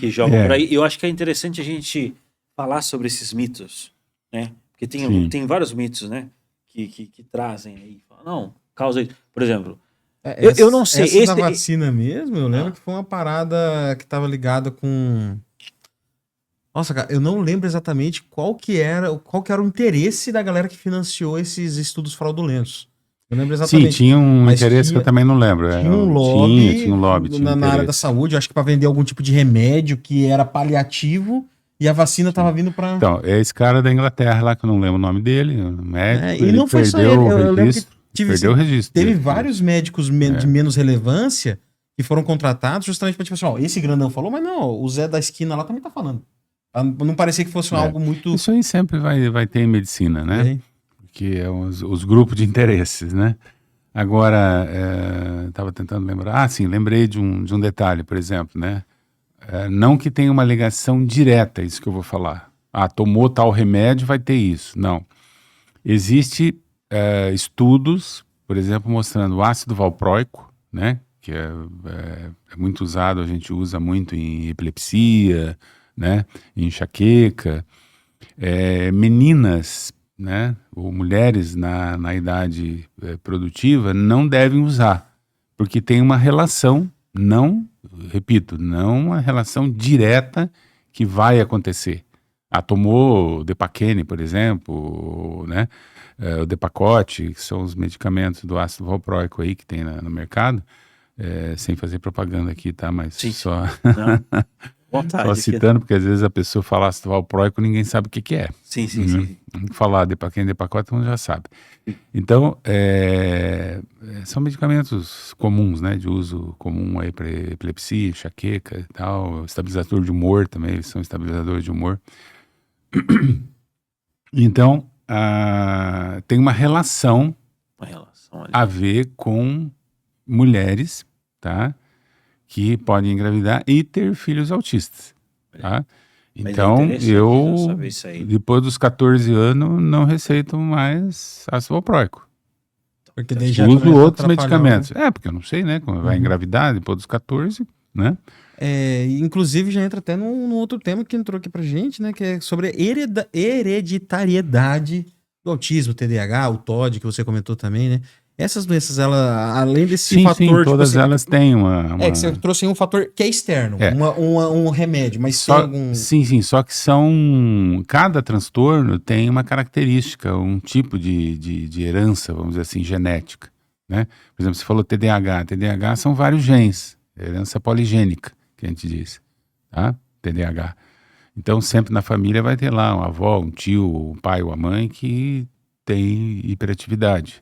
joga por aí. Eu acho que é interessante a gente falar sobre esses mitos, né? Porque tem vários mitos, né? Que trazem aí. Não, causa isso. Por exemplo, eu não sei. Essa da vacina mesmo, eu lembro que foi uma parada que estava ligada com... Nossa, cara, eu não lembro exatamente qual que era o interesse da galera que financiou esses estudos fraudulentos. Eu lembro exatamente. Sim, tinha um Mas interesse que eu também não lembro. Tinha um lobby, tinha um lobby tinha na área da saúde, acho que para vender algum tipo de remédio que era paliativo e a vacina tava vindo para... Então, é esse cara da Inglaterra lá, que eu não lembro o nome dele, o médico, e não foi só ele, eu lembro que perdeu o registro. Teve dele. vários médicos de menos relevância que foram contratados justamente para tipo assim, ó, esse grandão falou, mas não, o Zé da esquina lá também tá falando. Pra não parecia que fosse algo muito... Isso aí sempre vai ter em medicina, né? Porque é os grupos de interesses, né? Agora, estava tentando lembrar. Sim, lembrei de um detalhe, por exemplo, né? Não que tenha uma ligação direta, isso que eu vou falar. Tomou tal remédio, vai ter isso. Não. Existe estudos, por exemplo, mostrando o ácido valproico, né? Que é muito usado, a gente usa muito em epilepsia, né? Em enxaqueca. Meninas, né, ou mulheres na idade produtiva não devem usar, porque tem uma relação, não uma relação direta que vai acontecer. Tomou Depaquene, por exemplo, né, o Depakote, que são os medicamentos do ácido valproico aí que tem no mercado, sem fazer propaganda aqui, tá, mas Sim. só... Vontade, só citando, porque às vezes a pessoa fala ácido valproico, ninguém sabe o que é. Sim. Falar Depaquene, Depakote, todo mundo já sabe. Então, são medicamentos comuns, né, de uso comum aí para epilepsia, enxaqueca e tal, estabilizador de humor também, eles são estabilizadores de humor. Então, tem uma relação a ver com mulheres, tá? Que podem engravidar e ter filhos autistas, tá? Então, eu, depois dos 14 anos, não receito mais ácido valproico. Porque daí já uso outros medicamentos. Porque eu não sei, né? Como vai engravidar depois dos 14, né? Inclusive, já entra até num outro tema que entrou aqui pra gente, né? Que é sobre a hereditariedade do autismo, TDAH, o TOD, que você comentou também, né? Essas doenças, além desse fator... Sim, todas elas têm uma... que você trouxe um fator que é externo, um remédio, mas só, tem algum... Sim, só que cada transtorno tem uma característica, um tipo de herança, vamos dizer assim, genética, né? Por exemplo, você falou TDAH. TDAH são vários genes, herança poligênica, que a gente diz, tá? TDAH. Então, sempre na família vai ter lá uma avó, um tio, um pai ou a mãe que tem hiperatividade,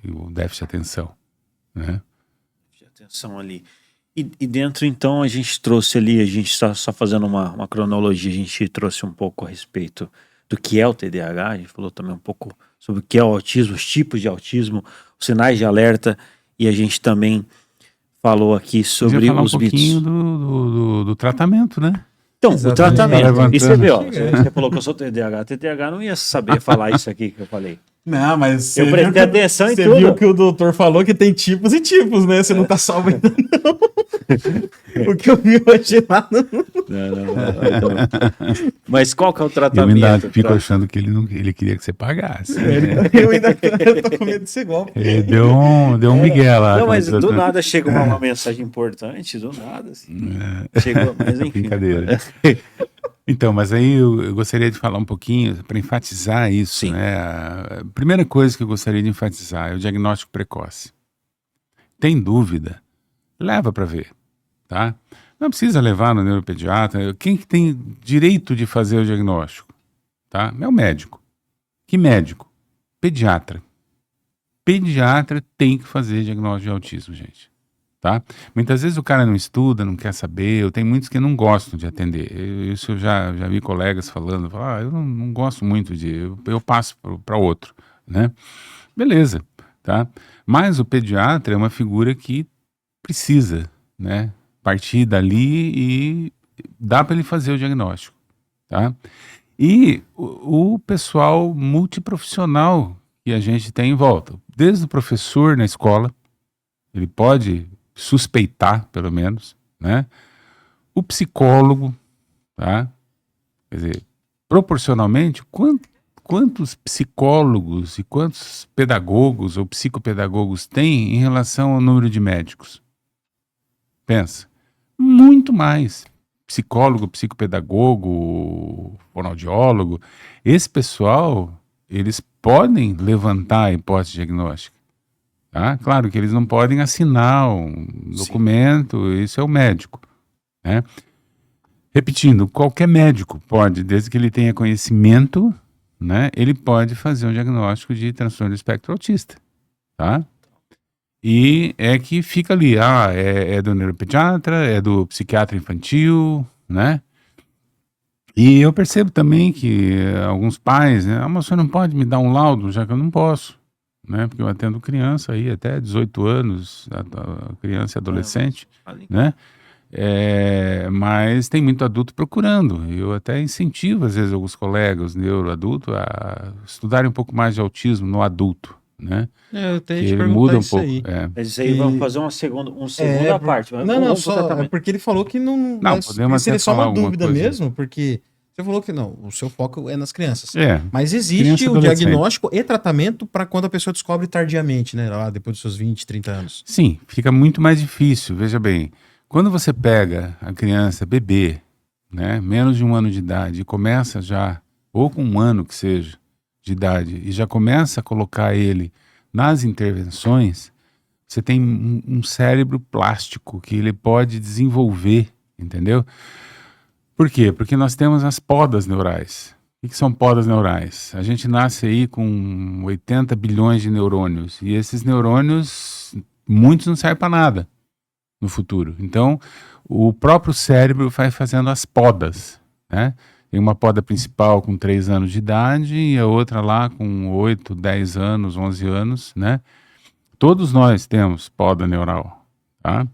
e o déficit de atenção, né? De atenção ali. E dentro, então, a gente trouxe ali, a gente está só fazendo uma cronologia, a gente trouxe um pouco a respeito do que é o TDAH, a gente falou também um pouco sobre o que é o autismo, os tipos de autismo, os sinais de alerta, e a gente também falou aqui sobre falar os um pouquinho mitos. do tratamento, né? Então, o Exatamente. tratamento. Tá E você vê, ó, levantando. você falou que eu sou TDAH não ia saber falar isso aqui que eu falei. Não, mas Eu prestei atenção em você tudo. viu que o doutor falou que tem tipos e tipos, né? Você não tá salvo ainda, não. O que eu vi hoje lá não... Não. Mas qual que é o Eu tratamento? ainda fico achando que ele queria que você pagasse. Eu ainda tô com medo de ser golpe. Ele deu um migué lá. Não, mas começou do a- nada chega uma mensagem importante, do nada. Assim. Chegou, mas enfim. Brincadeira. Então, mas aí eu gostaria de falar um pouquinho para enfatizar isso, Sim. né? A primeira coisa que eu gostaria de enfatizar é o diagnóstico precoce. Tem dúvida? Leva para ver, tá? Não precisa levar no neuropediatra. Quem que tem direito de fazer o diagnóstico? Tá? É o médico. Que médico? Pediatra. Pediatra tem que fazer diagnóstico de autismo, gente. Tá? Muitas vezes o cara não estuda, não quer saber. Eu tenho muitos que não gostam de atender. Isso eu já vi colegas falando. Eu não gosto muito de... Eu passo para outro, né? Beleza, tá? Mas o pediatra é uma figura que precisa, né? Partir dali e dá para ele fazer o diagnóstico, tá? E o pessoal multiprofissional que a gente tem em volta, desde o professor na escola, ele pode suspeitar, pelo menos, né? O psicólogo, tá? Quer dizer, proporcionalmente, quantos psicólogos e quantos pedagogos ou psicopedagogos tem em relação ao número de médicos? Pensa. Muito mais. Psicólogo, psicopedagogo, fonoaudiólogo, esse pessoal, eles podem levantar a hipótese diagnóstica. Tá? Claro que eles não podem assinar um documento, isso é o médico, né? Repetindo, qualquer médico pode, desde que ele tenha conhecimento, né, ele pode fazer um diagnóstico de transtorno do espectro autista, tá? E é que fica ali, é do neuropediatra, é do psiquiatra infantil, né? E eu percebo também que alguns pais, né, mas você não pode me dar um laudo, já que eu não posso, né? Porque eu atendo criança aí até 18 anos, a criança e adolescente, né? Mas tem muito adulto procurando. Eu até incentivo, às vezes, alguns colegas neuroadultos a estudarem um pouco mais de autismo no adulto, né? Eu tenho Que que ele perguntar muda um isso pouco. aí. Mas isso aí vamos fazer uma segunda parte. Mas Não, vamos pro só tratamento. porque ele falou que não Não, podemos seria até só falar uma alguma dúvida coisa. mesmo, porque você falou que não, o seu foco é nas crianças. Mas Criança existe e o adolescente. diagnóstico e tratamento para quando a pessoa descobre tardiamente, né? Lá depois dos seus 20, 30 anos. Sim, fica muito mais difícil. Veja bem, quando você pega a criança, bebê, né, menos de 1 ano de idade, e começa já, ou com 1 ano que seja, de idade, e já começa a colocar ele nas intervenções, você tem um cérebro plástico que ele pode desenvolver, entendeu? Por quê? Porque nós temos as podas neurais. O que são podas neurais? A gente nasce aí com 80 bilhões de neurônios, e esses neurônios, muitos não servem para nada no futuro. Então, o próprio cérebro vai fazendo as podas, né? Tem uma poda principal com 3 anos de idade e a outra lá com 8, 10 anos, 11 anos, né? Todos nós temos poda neural, tá?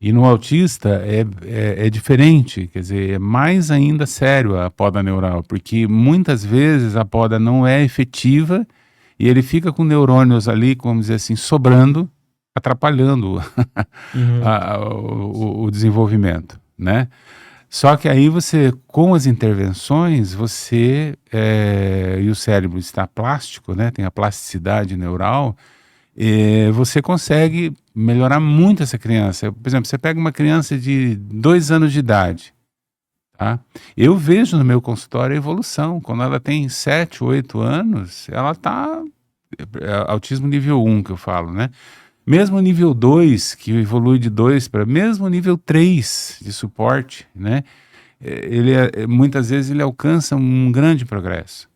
E no autista é diferente, quer dizer, é mais ainda sério a poda neural, porque muitas vezes a poda não é efetiva e ele fica com neurônios ali, vamos dizer assim, sobrando, atrapalhando o desenvolvimento, né? Só que aí você, com as intervenções, e o cérebro está plástico, né? Tem a plasticidade neural, você consegue melhorar muito essa criança. Por exemplo, você pega uma criança de 2 anos de idade, tá? Eu vejo no meu consultório a evolução. Quando ela tem 7, 8 anos, ela está autismo nível 1, que eu falo, né? Mesmo nível 2, que evolui de 2 para mesmo nível 3 de suporte, né? Muitas vezes ele alcança um grande progresso.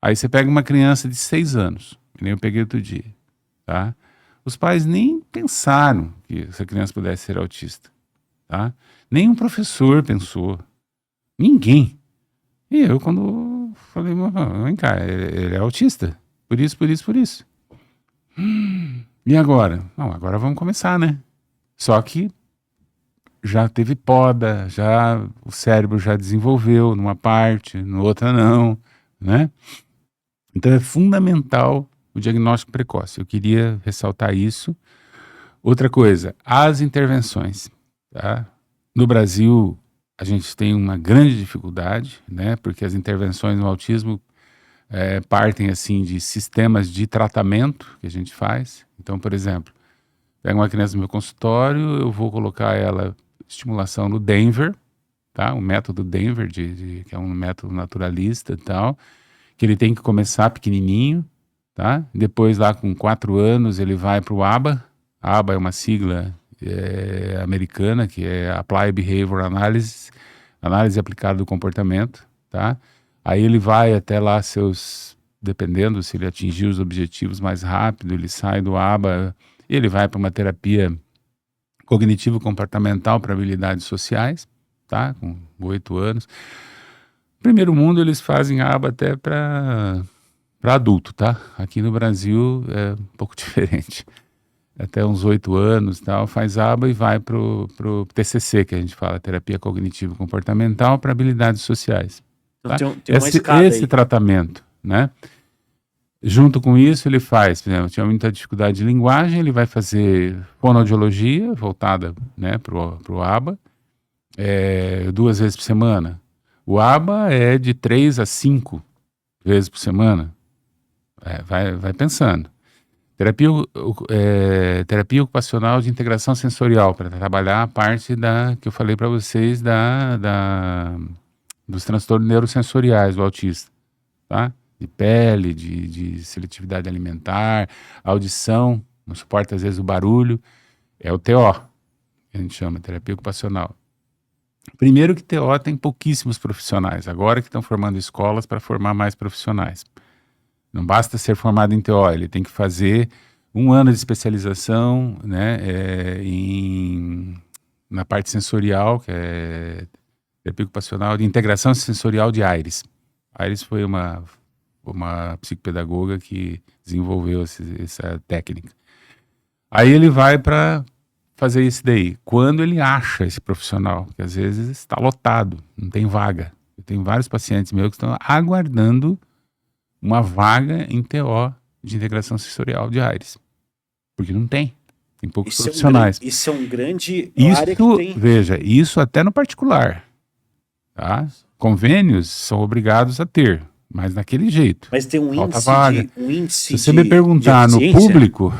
Aí você pega uma criança de 6 anos, que nem eu peguei outro dia, tá? Os pais nem pensaram que essa criança pudesse ser autista, tá? Nem um professor pensou, ninguém. E eu quando falei, vem cá, ele é autista, por isso. E agora? Não, agora vamos começar, né? Só que já teve poda, o cérebro já desenvolveu numa parte, na outra não, né? Então é fundamental o diagnóstico precoce. Eu queria ressaltar isso. Outra coisa, as intervenções, tá? No Brasil, a gente tem uma grande dificuldade, né? Porque as intervenções no autismo partem assim de sistemas de tratamento que a gente faz. Então, por exemplo, pega uma criança no meu consultório, eu vou colocar ela estimulação no Denver, tá? O método Denver, que é um método naturalista e tal, que ele tem que começar pequenininho, tá? Depois lá com 4 anos ele vai para o ABA. ABA é uma sigla americana, que é Applied Behavior Analysis, análise aplicada do comportamento, tá? Aí ele vai até lá dependendo se ele atingir os objetivos mais rápido, ele sai do ABA, ele vai para uma terapia cognitivo-comportamental para habilidades sociais, tá? Com 8 anos. No primeiro mundo eles fazem ABA até para adulto, tá? Aqui no Brasil é um pouco diferente. Até uns 8 anos, tal, faz ABA e vai pro TCC, que a gente fala, terapia cognitivo-comportamental para habilidades sociais. Tá? Então, tem uma escada esse aí. tratamento, né? Junto com isso, ele faz, por exemplo, tinha muita dificuldade de linguagem, ele vai fazer fonoaudiologia, voltada, né, pro ABA, 2 vezes por semana. O ABA é de 3 a 5 vezes por semana. Vai pensando. Terapia ocupacional de integração sensorial, para trabalhar a parte que eu falei para vocês dos transtornos neurosensoriais do autista, tá? De pele, de seletividade alimentar, audição, não suporta às vezes o barulho, é o TO, que a gente chama, terapia ocupacional. Primeiro que TO tem pouquíssimos profissionais, agora que estão formando escolas para formar mais profissionais. Não basta ser formado em TO, ele tem que fazer 1 ano de especialização, né, na parte sensorial, que é terapia ocupacional de integração sensorial de Aires. Aires foi uma psicopedagoga que desenvolveu essa técnica. Aí ele vai para fazer isso daí. Quando ele acha esse profissional, que às vezes está lotado, não tem vaga. Eu tenho vários pacientes meus que estão aguardando uma vaga em TO de integração sensorial de Aires. Porque não tem. Tem poucos profissionais. Isso é um grande área que tem. Veja, isso até no particular. Tá? Convênios são obrigados a ter, mas naquele jeito. Mas tem um índice Se você me perguntar no público,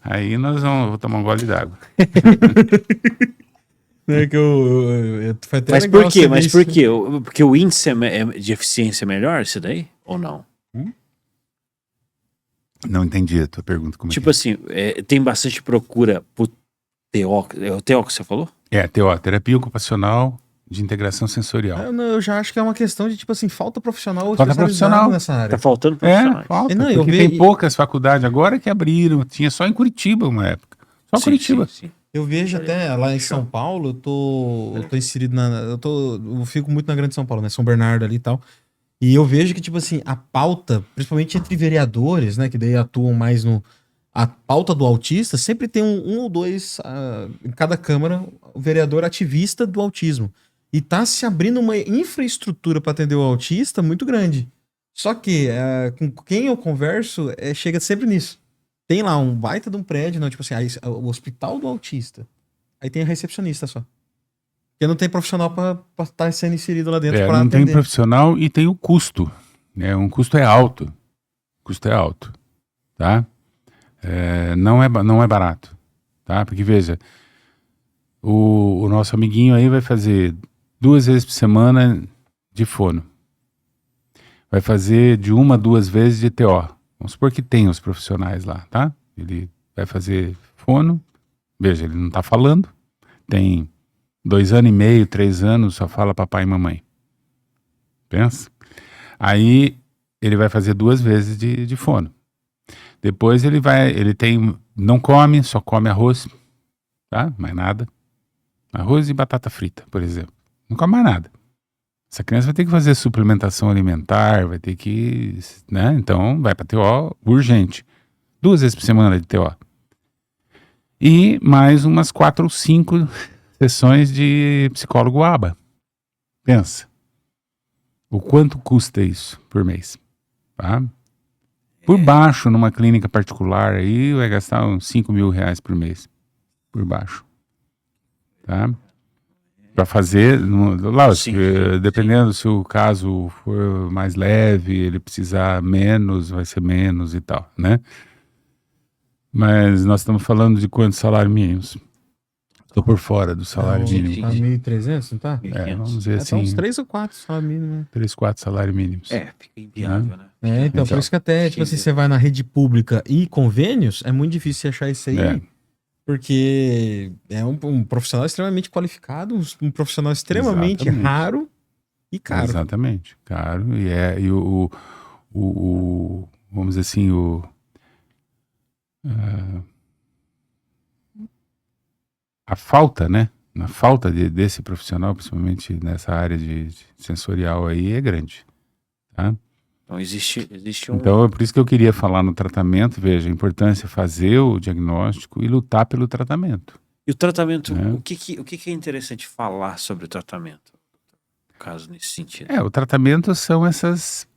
aí vou tomar um gole d'água. Mas por quê? Por quê? Porque o índice de eficiência é melhor, isso daí? Ou não? Não entendi a tua pergunta. Tipo assim, tem bastante procura por TO. É o TO que você falou? TO, terapia ocupacional de integração sensorial. Eu já acho que é uma questão de, tipo assim, falta profissional nessa área. Tá faltando profissionais. Falta, porque tem poucas faculdades agora que abriram. Tinha só em Curitiba uma época. Só Curitiba. Sim. Eu vejo até lá em São Paulo, eu tô inserido eu fico muito na Grande São Paulo, né? São Bernardo ali e tal. E eu vejo que, tipo assim, a pauta, principalmente entre vereadores, né? Que daí atuam mais a pauta do autista, sempre tem um ou dois em cada Câmara, o vereador ativista do autismo. E tá se abrindo uma infraestrutura para atender o autista muito grande. Só que com quem eu converso, chega sempre nisso. Tem lá um baita de um prédio, não, tipo assim, o hospital do autista. Aí tem a recepcionista só. Porque não tem profissional para estar sendo inserido lá dentro para atender. Não tem profissional e tem o custo. Né? Um custo é alto. O custo é alto. Tá? Não é barato. Tá? Porque, veja, o nosso amiguinho aí vai fazer 2 vezes por semana de fono. Vai fazer de 1 a 2 vezes de TO. Vamos supor que tem os profissionais lá, tá? Ele vai fazer fono. Veja, ele não está falando. Tem 2 anos e meio, 3 anos, só fala papai e mamãe. Pensa? Aí ele vai fazer 2 vezes de fono. Depois não come, só come arroz, tá? Mais nada. Arroz e batata frita, por exemplo. Não come mais nada. Essa criança vai ter que fazer suplementação alimentar, vai ter que, né? Então vai para TO urgente. 2 vezes por semana de TO. E mais umas 4 ou 5 sessões de psicólogo ABA. Pensa. O quanto custa isso por mês? Tá? Por baixo, numa clínica particular, aí vai gastar uns 5 mil reais por mês. Por baixo. Tá? Para fazer, lógico, dependendo se o caso for mais leve, ele precisar menos, vai ser menos e tal, né? Mas nós estamos falando de quantos salários mínimos? Estou por fora do salário mínimo. Tá 1.300, não tá? Vamos dizer Tá assim, uns 3 ou 4 salário mínimo, né? 3, 4 salários mínimos. Fica inviável, né? Então, por isso que até, tipo assim, você vai na rede pública e convênios, é muito difícil achar isso aí, porque é um profissional extremamente qualificado, um profissional extremamente raro e caro. Exatamente, caro. E vamos dizer assim, a falta, né? A falta desse profissional, principalmente nessa área de sensorial aí, é grande, tá? Então existe um... Então é por isso que eu queria falar no tratamento, veja, a importância de fazer o diagnóstico e lutar pelo tratamento. E o tratamento, né? o que é interessante falar sobre o tratamento? No caso, nesse sentido. O tratamento são essas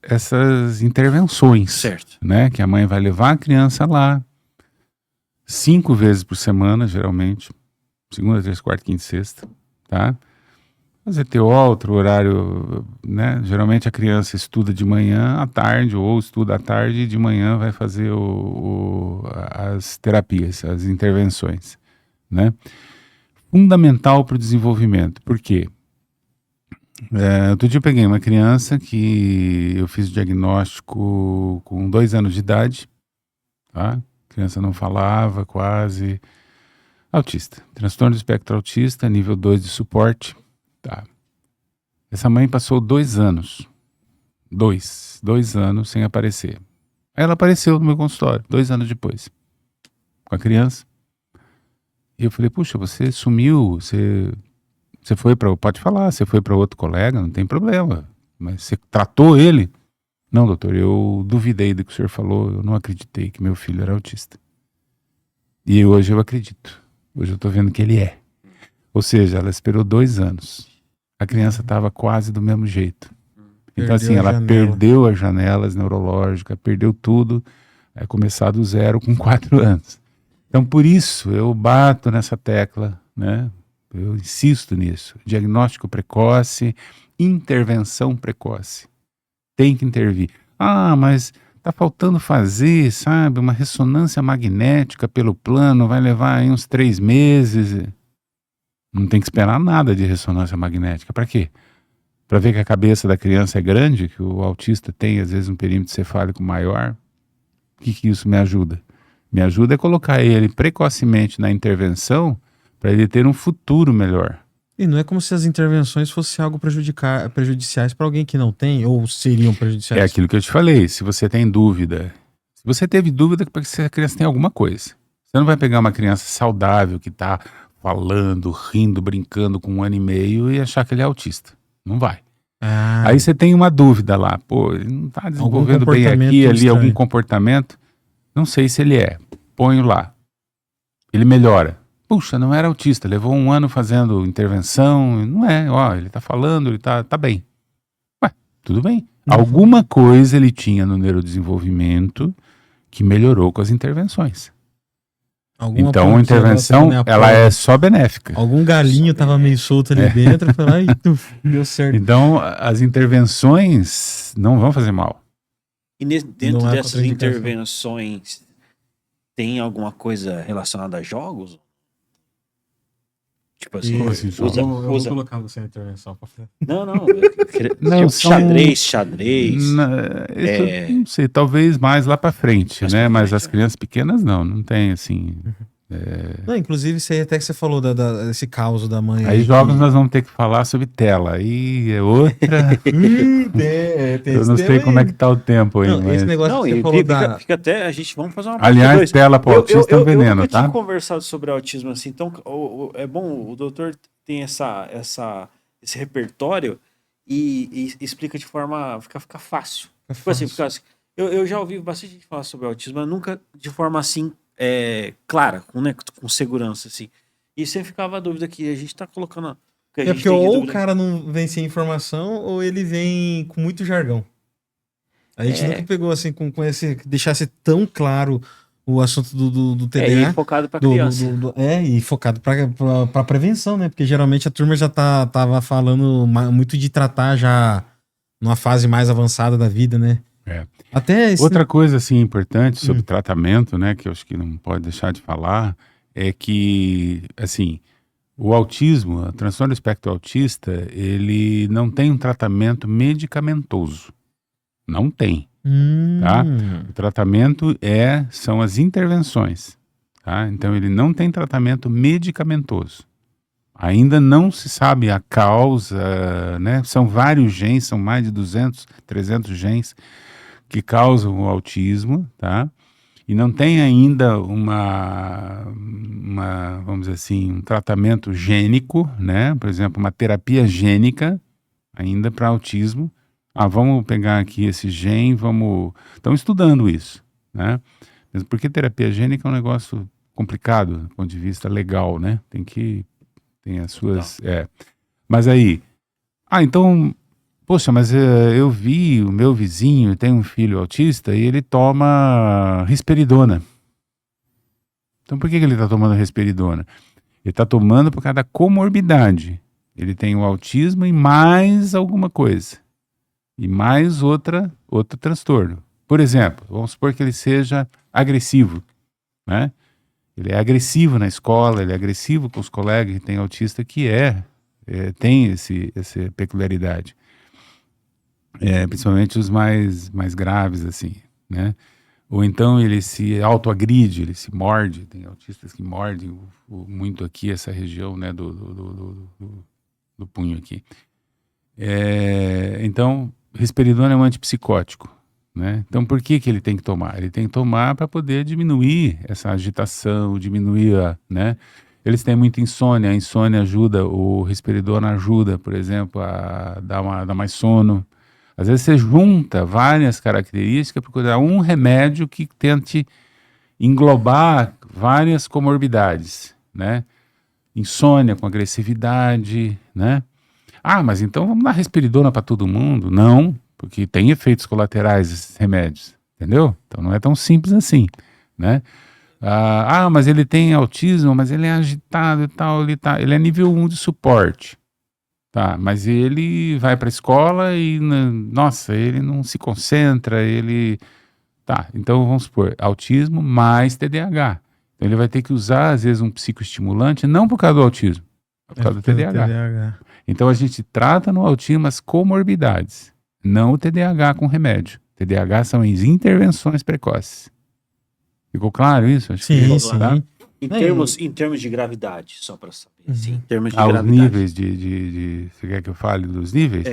intervenções, Certo. né? Que a mãe vai levar a criança lá 5 vezes por semana, geralmente. Segunda, terça, quarta, quinta e sexta, tá? Fazer TO, outro horário, né? Geralmente a criança estuda de manhã à tarde, ou estuda à tarde e de manhã vai fazer as terapias, as intervenções, né? Fundamental para o desenvolvimento. Por quê? Outro dia eu peguei uma criança que eu fiz o diagnóstico com 2 anos de idade, tá? A criança não falava quase... Autista, transtorno do espectro autista, nível 2 de suporte. Tá. Essa mãe passou 2 anos. 2 anos sem aparecer. Aí ela apareceu no meu consultório, 2 anos depois. Com a criança. E eu falei, puxa, você sumiu, você foi para... Pode falar, você foi para outro colega, não tem problema. Mas você tratou ele? Não, doutor, eu duvidei do que o senhor falou, eu não acreditei que meu filho era autista. E hoje eu acredito. Hoje eu tô vendo que ele é. Ou seja, ela esperou 2 anos. A criança estava quase do mesmo jeito. Então assim, ela perdeu as janelas neurológicas, perdeu tudo, vai começar do zero com 4 anos. Então por isso eu bato nessa tecla, né? Eu insisto nisso. Diagnóstico precoce, intervenção precoce. Tem que intervir. Mas... tá faltando fazer, sabe, uma ressonância magnética pelo plano, vai levar aí uns 3 meses. Não tem que esperar nada de ressonância magnética. Para quê? Para ver que a cabeça da criança é grande, que o autista tem às vezes um perímetro cefálico maior. O que isso me ajuda? Me ajuda a colocar ele precocemente na intervenção para ele ter um futuro melhor. E não é como se as intervenções fossem algo prejudiciais para alguém que não tem, ou seriam prejudiciais? É aquilo que eu te falei, se você tem dúvida, se você teve dúvida, porque a criança tem alguma coisa. Você não vai pegar uma criança saudável que está falando, rindo, brincando com 1 ano e meio e achar que ele é autista. Não vai. Aí você tem uma dúvida lá, ele não está desenvolvendo bem aqui, ali, algum comportamento. Não sei se ele é. Ponho lá. Ele melhora. Puxa, não era autista, levou 1 ano fazendo intervenção, não é, ele tá falando, ele tá bem. Tudo bem. Alguma coisa ele tinha no neurodesenvolvimento que melhorou com as intervenções. Então a intervenção, ela é só benéfica. Algum galinho tava meio solto ali dentro, foi lá e deu certo. Então as intervenções não vão fazer mal. E dentro dessas intervenções, tem alguma coisa relacionada a jogos? Tipo assim, assim, só? usa, eu vou usa. colocar você na intervenção. Não, não. Não, Tipo, são- xadrez. Isso eu não sei, talvez mais lá pra frente, Mais né? pra Mas frente, as crianças pequenas não tem assim. Não, inclusive, até que você falou desse caos da mãe Aí aí. jogos nós vamos ter que falar sobre tela. Aí é outra. Tem Eu esse não tema sei como é aí. que tá o tempo aí, Não, esse mas. negócio Não, que você e falou fica até. A gente vamos fazer uma Aliás, dois. tela pro autista é um veneno, nunca tinha tá? conversado sobre autismo assim, então é bom, o doutor tem esse repertório e explica de forma. Fica fácil. Tipo assim, eu já ouvi bastante gente falar sobre autismo, mas nunca de forma assim clara, com segurança, assim. E sempre ficava a dúvida que a gente tá colocando. Que a É gente porque tem de ou o dúvida. cara não vem sem informação, ou ele vem com muito jargão. A gente nunca pegou assim com esse. Deixasse tão claro o assunto do TDA. E focado pra criança. E focado pra prevenção, né? Porque geralmente a turma já tava falando muito de tratar já numa fase mais avançada da vida, né? É. Até esse... Outra coisa assim importante sobre tratamento, né, que eu acho que não pode deixar de falar, é que assim, o autismo, o transtorno do espectro autista, ele não tem um tratamento medicamentoso. Não tem, tá? O tratamento são as intervenções, tá? Então ele não tem tratamento medicamentoso. Ainda não se sabe a causa, né? São vários genes, são mais de 200, 300 genes que causam o autismo, tá? E não tem ainda vamos dizer assim, um tratamento gênico, né? Por exemplo, uma terapia gênica ainda para autismo. Vamos pegar aqui esse gene, estão estudando isso, né? Mesmo porque terapia gênica é um negócio complicado do ponto de vista legal, né? Tem as suas... Mas aí... então... Poxa, mas eu vi o meu vizinho, tem um filho autista, e ele toma risperidona. Então por que ele está tomando risperidona? Ele está tomando por causa da comorbidade. Ele tem o autismo e mais alguma coisa. E mais outro transtorno. Por exemplo, vamos supor que ele seja agressivo, né? Ele é agressivo na escola, ele é agressivo com os colegas, tem autista que tem essa peculiaridade. Principalmente os mais graves, assim, né? Ou então ele se autoagride, ele se morde, tem autistas que mordem muito aqui essa região, né, do punho aqui. Então, risperidona é um antipsicótico, né? Então, por que ele tem que tomar? Ele tem que tomar para poder diminuir essa agitação, diminuir né? Eles têm muita insônia, a insônia ajuda, o risperidona ajuda, por exemplo, a dar mais sono. Às vezes você junta várias características para dar um remédio que tente englobar várias comorbidades, né? Insônia com agressividade, né? Mas então vamos dar risperidona para todo mundo? Não, porque tem efeitos colaterais esses remédios, entendeu? Então não é tão simples assim, né? Mas ele tem autismo, mas ele é agitado e tal, ele é nível 1 de suporte. Tá, mas ele vai para a escola e, nossa, ele não se concentra, Tá, então vamos supor, autismo mais TDAH. Então ele vai ter que usar, às vezes, um psicoestimulante, não por causa do autismo, por causa do TDAH. Então a gente trata no autismo as comorbidades, não o TDAH com remédio. TDAH são as intervenções precoces. Ficou claro isso? Acho sim, sim. Tá? Em termos de gravidade, só para saber. Sim, em termos de Os gravidade. níveis Você quer que eu fale dos níveis?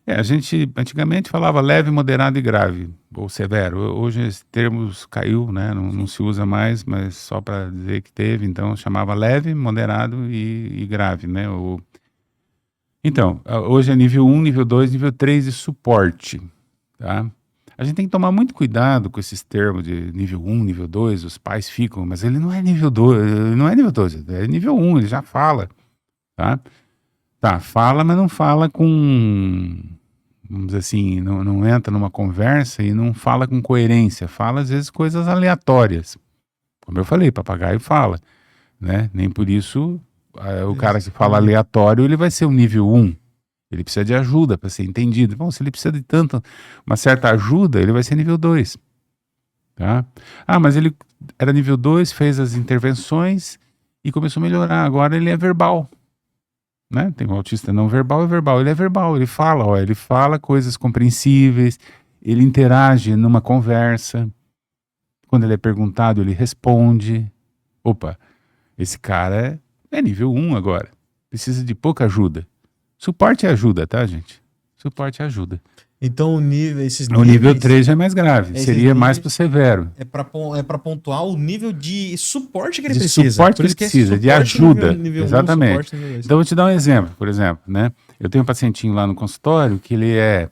A gente antigamente falava leve, moderado e grave, ou severo. Hoje esse termo caiu, né? Não se usa mais, mas só para dizer que teve, então chamava leve, moderado e grave, né? Então, hoje é nível 1, nível 2, nível 3 de suporte, tá? A gente tem que tomar muito cuidado com esses termos de nível 1, nível 2, os pais ficam, mas ele não é nível 2, ele não é nível 2, é nível 1, ele já fala, tá? Tá, fala, mas não fala com, vamos dizer assim, não entra numa conversa e não fala com coerência, fala às vezes coisas aleatórias. Como eu falei, papagaio fala, né? Nem por isso o cara que fala aleatório, ele vai ser o nível 1. Ele precisa de ajuda para ser entendido. Bom, se ele precisa de uma certa ajuda, ele vai ser nível 2. Tá? Mas ele era nível 2, fez as intervenções e começou a melhorar. Agora ele é verbal, né? Tem um autista não verbal e verbal. Ele é verbal, ele fala, ó, ele fala coisas compreensíveis, ele interage numa conversa. Quando ele é perguntado, ele responde. Opa, esse cara é nível 1 agora. Precisa de pouca ajuda. Suporte é ajuda, tá, gente? Suporte é ajuda. Então, esses O nível 3 já é mais grave. esses Seria mais níveis- pro severo. é pra pontuar o nível de suporte que ele De precisa. suporte Por que isso ele precisa, de suporte ajuda. nível 1, Exatamente. suporte nível 2. Então, eu vou te dar um exemplo, por exemplo, né? Eu tenho um pacientinho lá no consultório que ele é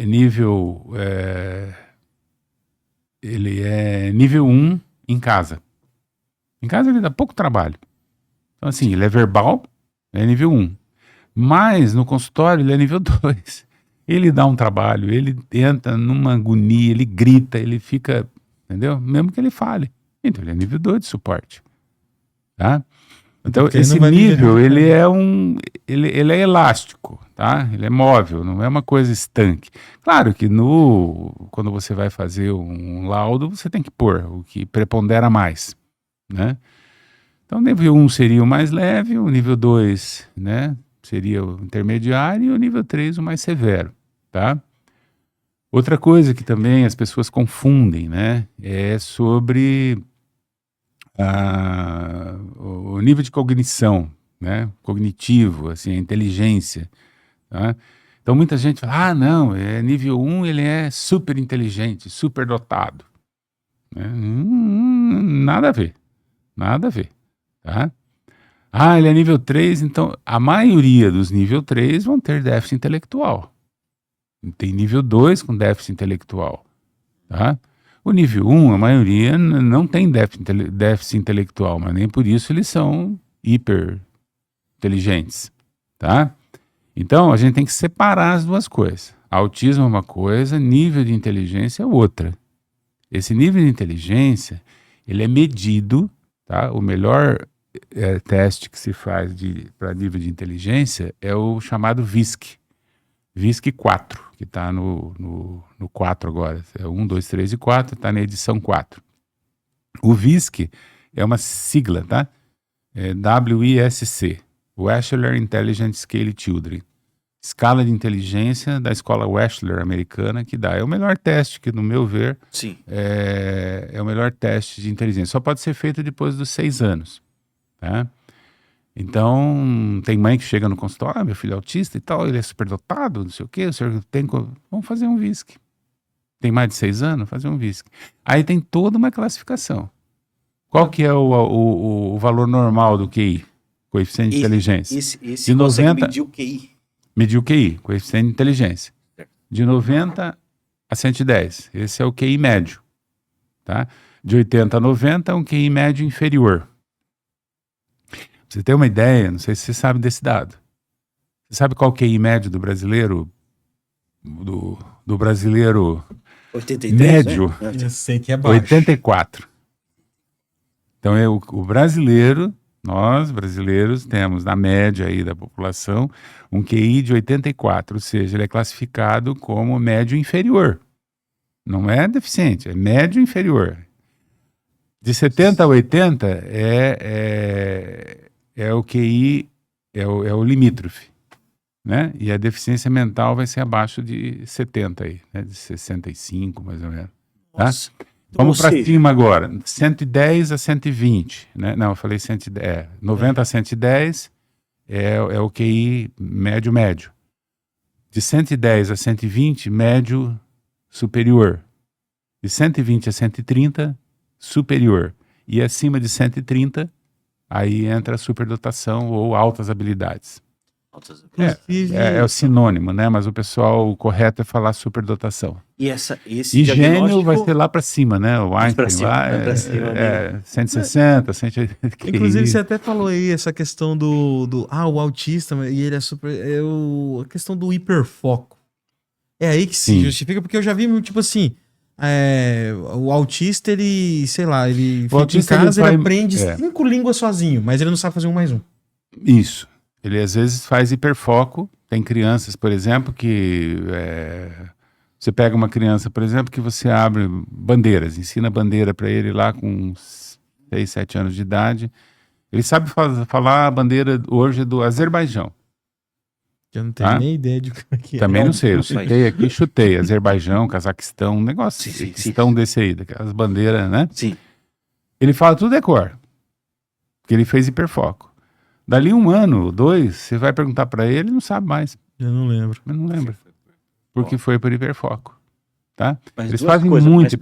nível... ele é nível 1 em casa. Em casa ele dá pouco trabalho. Então, assim, ele é verbal, é nível 1. Mas no consultório ele é nível 2. Ele dá um trabalho, ele entra numa agonia, ele grita, ele fica, entendeu? Mesmo que ele fale. Então ele é nível 2 de suporte. Tá? Então porque ele esse não vai viver nível, dentro de ele casa. é ele é elástico, tá? Ele é móvel, não é uma coisa estanque. Claro que quando você vai fazer um laudo, você tem que pôr o que prepondera mais, né? Então, o nível 1 seria o mais leve, o nível 2, né, seria o intermediário e o nível 3 o mais severo, tá? Outra coisa que também as pessoas confundem, né, é sobre o nível de cognição, né, cognitivo, assim, a inteligência, tá? Então, muita gente fala, não, nível 1 ele é super inteligente, super dotado, né? Nada a ver, nada a ver. Tá? Ele é nível 3, então a maioria dos nível 3 vão ter déficit intelectual. Tem nível 2 com déficit intelectual. Tá? O nível 1, a maioria não tem déficit intelectual, mas nem por isso eles são hiper inteligentes. Tá? Então a gente tem que separar as duas coisas. Autismo é uma coisa, nível de inteligência é outra. Esse nível de inteligência, ele é medido, tá? O melhor teste que se faz para nível de inteligência é o chamado VISC. VISC 4, que está no 4 agora. É 1, 2, 3 e 4, está na edição 4. O VISC é uma sigla, tá? É WISC, Wechsler Intelligent Scale Children. Escala de inteligência da escola Wechsler americana, que dá. É o melhor teste que, no meu ver, Sim. é o melhor teste de inteligência. Só pode ser feito depois dos 6 anos. Tá? Então, tem mãe que chega no consultório, meu filho é autista e tal, ele é superdotado, não sei o quê, o senhor tem... Vamos fazer um VISC. Tem mais de 6 anos? Fazer um VISC. Aí tem toda uma classificação. Qual que é o valor normal do QI? Coeficiente de inteligência. Esse de 90, medir o QI. Medir o QI, coeficiente de inteligência. De 90 a 110. Esse é o QI médio. Tá? De 80 a 90 é um QI médio inferior. Pra você ter uma ideia, não sei se você sabe desse dado. Você sabe qual o QI médio do brasileiro? Do brasileiro 83, médio? né? Eu sei que é baixo. 84. Então, o brasileiro, nós brasileiros, temos na média aí da população um QI de 84, ou seja, ele é classificado como médio inferior. Não é deficiente, é médio inferior. De 70 a 80 é o QI, é o limítrofe, né? E a deficiência mental vai ser abaixo de 70 aí, né? De 65 mais ou menos. Tá? Nossa. Vamos para cima agora, 110 a 120, né? Não, eu falei 110, 90 a 110 é o QI médio. De 110 a 120, médio superior. De 120 a 130, superior. E acima de 130, aí entra a superdotação ou altas habilidades. Inclusive, É o sinônimo, né? Mas o correto é falar superdotação. E esse E gênio diagnóstico vai ser lá para cima, né? O Einstein cima, lá vai pra cima é 160, 180. inclusive, você até falou aí essa questão o autista, e ele é super. A questão do hiperfoco. É aí que se Sim. justifica, porque eu já vi, tipo assim, o autista, ele, sei lá, ele fica em autista, casa, ele vai- aprende 5 línguas sozinho, mas ele não sabe fazer um mais um. Isso. Ele às vezes faz hiperfoco. Tem crianças, por exemplo, que você pega uma criança, por exemplo, que você abre bandeiras, ensina bandeira para ele lá com 6, 7 anos de idade. Ele sabe falar a bandeira hoje do Azerbaijão. Eu não tenho nem ideia de como que Também é. não sei, eu citei aqui, chutei. Azerbaijão, Cazaquistão, um negócio, questão desse aí, daquelas bandeiras, né? Sim. Ele fala tudo é cor, porque ele fez hiperfoco. Dali 1 ano, 2, você vai perguntar pra ele, ele não sabe mais. Eu não lembro. Eu não lembro. Porque foi por hiperfoco. Tá? Mas Eles duas fazem coisas, muito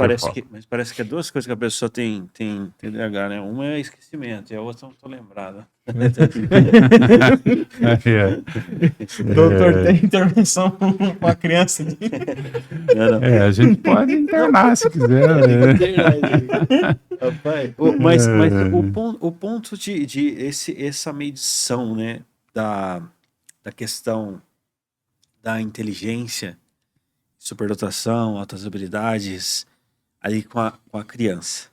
mas parece que é duas coisas que a pessoa tem TDAH, né? Uma é esquecimento e a outra não tô lembrada. Doutor, tem intervenção com a criança ali. A gente pode internar se quiser. Rapaz, mas o ponto de essa medição, né, da questão da inteligência, superdotação, altas habilidades, ali com a criança.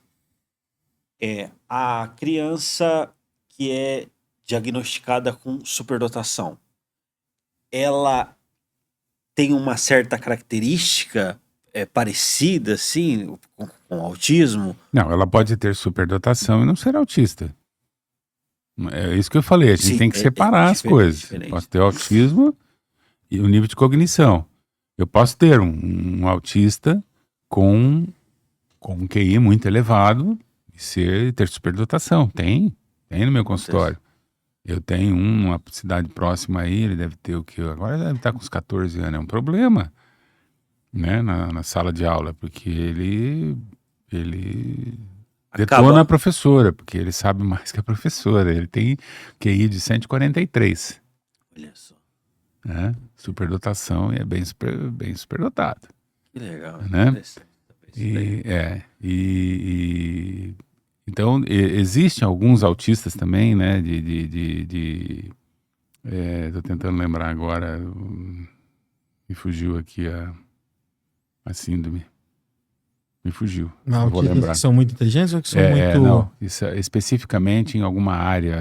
A criança que é diagnosticada com superdotação, ela tem uma certa característica parecida, assim, com autismo? Não, ela pode ter superdotação e não ser autista. É isso que eu falei, a gente tem que separar as coisas. Diferente. Pode ter autismo e o nível de cognição. Eu posso ter um autista com um QI muito elevado e ter superdotação. Tem no meu consultório. Eu tenho uma cidade próxima aí, ele deve ter o que? Agora deve estar com uns 14 anos. É um problema, né, na sala de aula, porque ele detona a professora, porque ele sabe mais que a professora. Ele tem QI de 143. Olha só. Né? Superdotação e é bem superdotado. Que legal. Né? Então, existem alguns autistas também, né? Tô tentando lembrar agora, me fugiu aqui a síndrome. Me fugiu. Não vou lembrar. Que são muito inteligentes ou que são muito... Não, isso é especificamente em alguma área,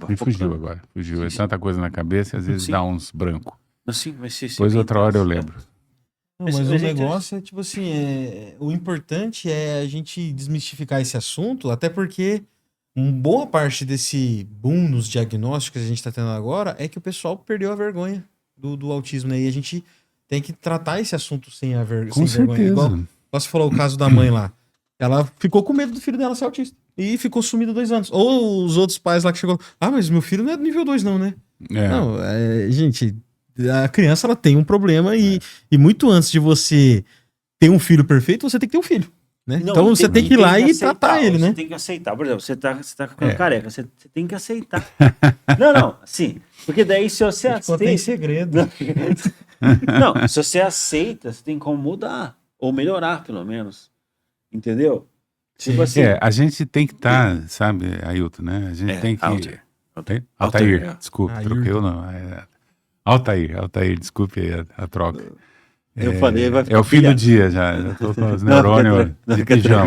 me fugiu agora. Fugiu. É tanta coisa na cabeça e às vezes dá uns brancos. Depois outra hora eu lembro. Não, mas o negócio é tipo assim, o importante é a gente desmistificar esse assunto, até porque uma boa parte desse boom nos diagnósticos que a gente está tendo agora é que o pessoal perdeu a vergonha do autismo, né? E a gente tem que tratar esse assunto sem vergonha. Igual você falou o caso da mãe lá. Ela ficou com medo do filho dela ser autista. E ficou sumida 2 anos. Ou os outros pais lá que chegou... mas meu filho não é do nível 2 não, né? Não, gente... A criança, ela tem um problema e muito antes de você ter um filho perfeito, você tem que ter um filho, né? Não, então você tem que ir lá e tratar ele, né? Você tem que aceitar. Por exemplo, você tá ficando careca, você tem que aceitar. Não, assim, porque daí se você aceita... Tem segredo. Não, se você aceita, você tem como mudar, ou melhorar, pelo menos. Entendeu? Tipo assim... a gente tem que estar, sabe, Ailton, né? A gente tem que... Altair, desculpa, troquei ou não. Altair, desculpe aí a troca. Eu falei, vai ficar é o fim do dia já. Eu tô com os neurônios de pijama.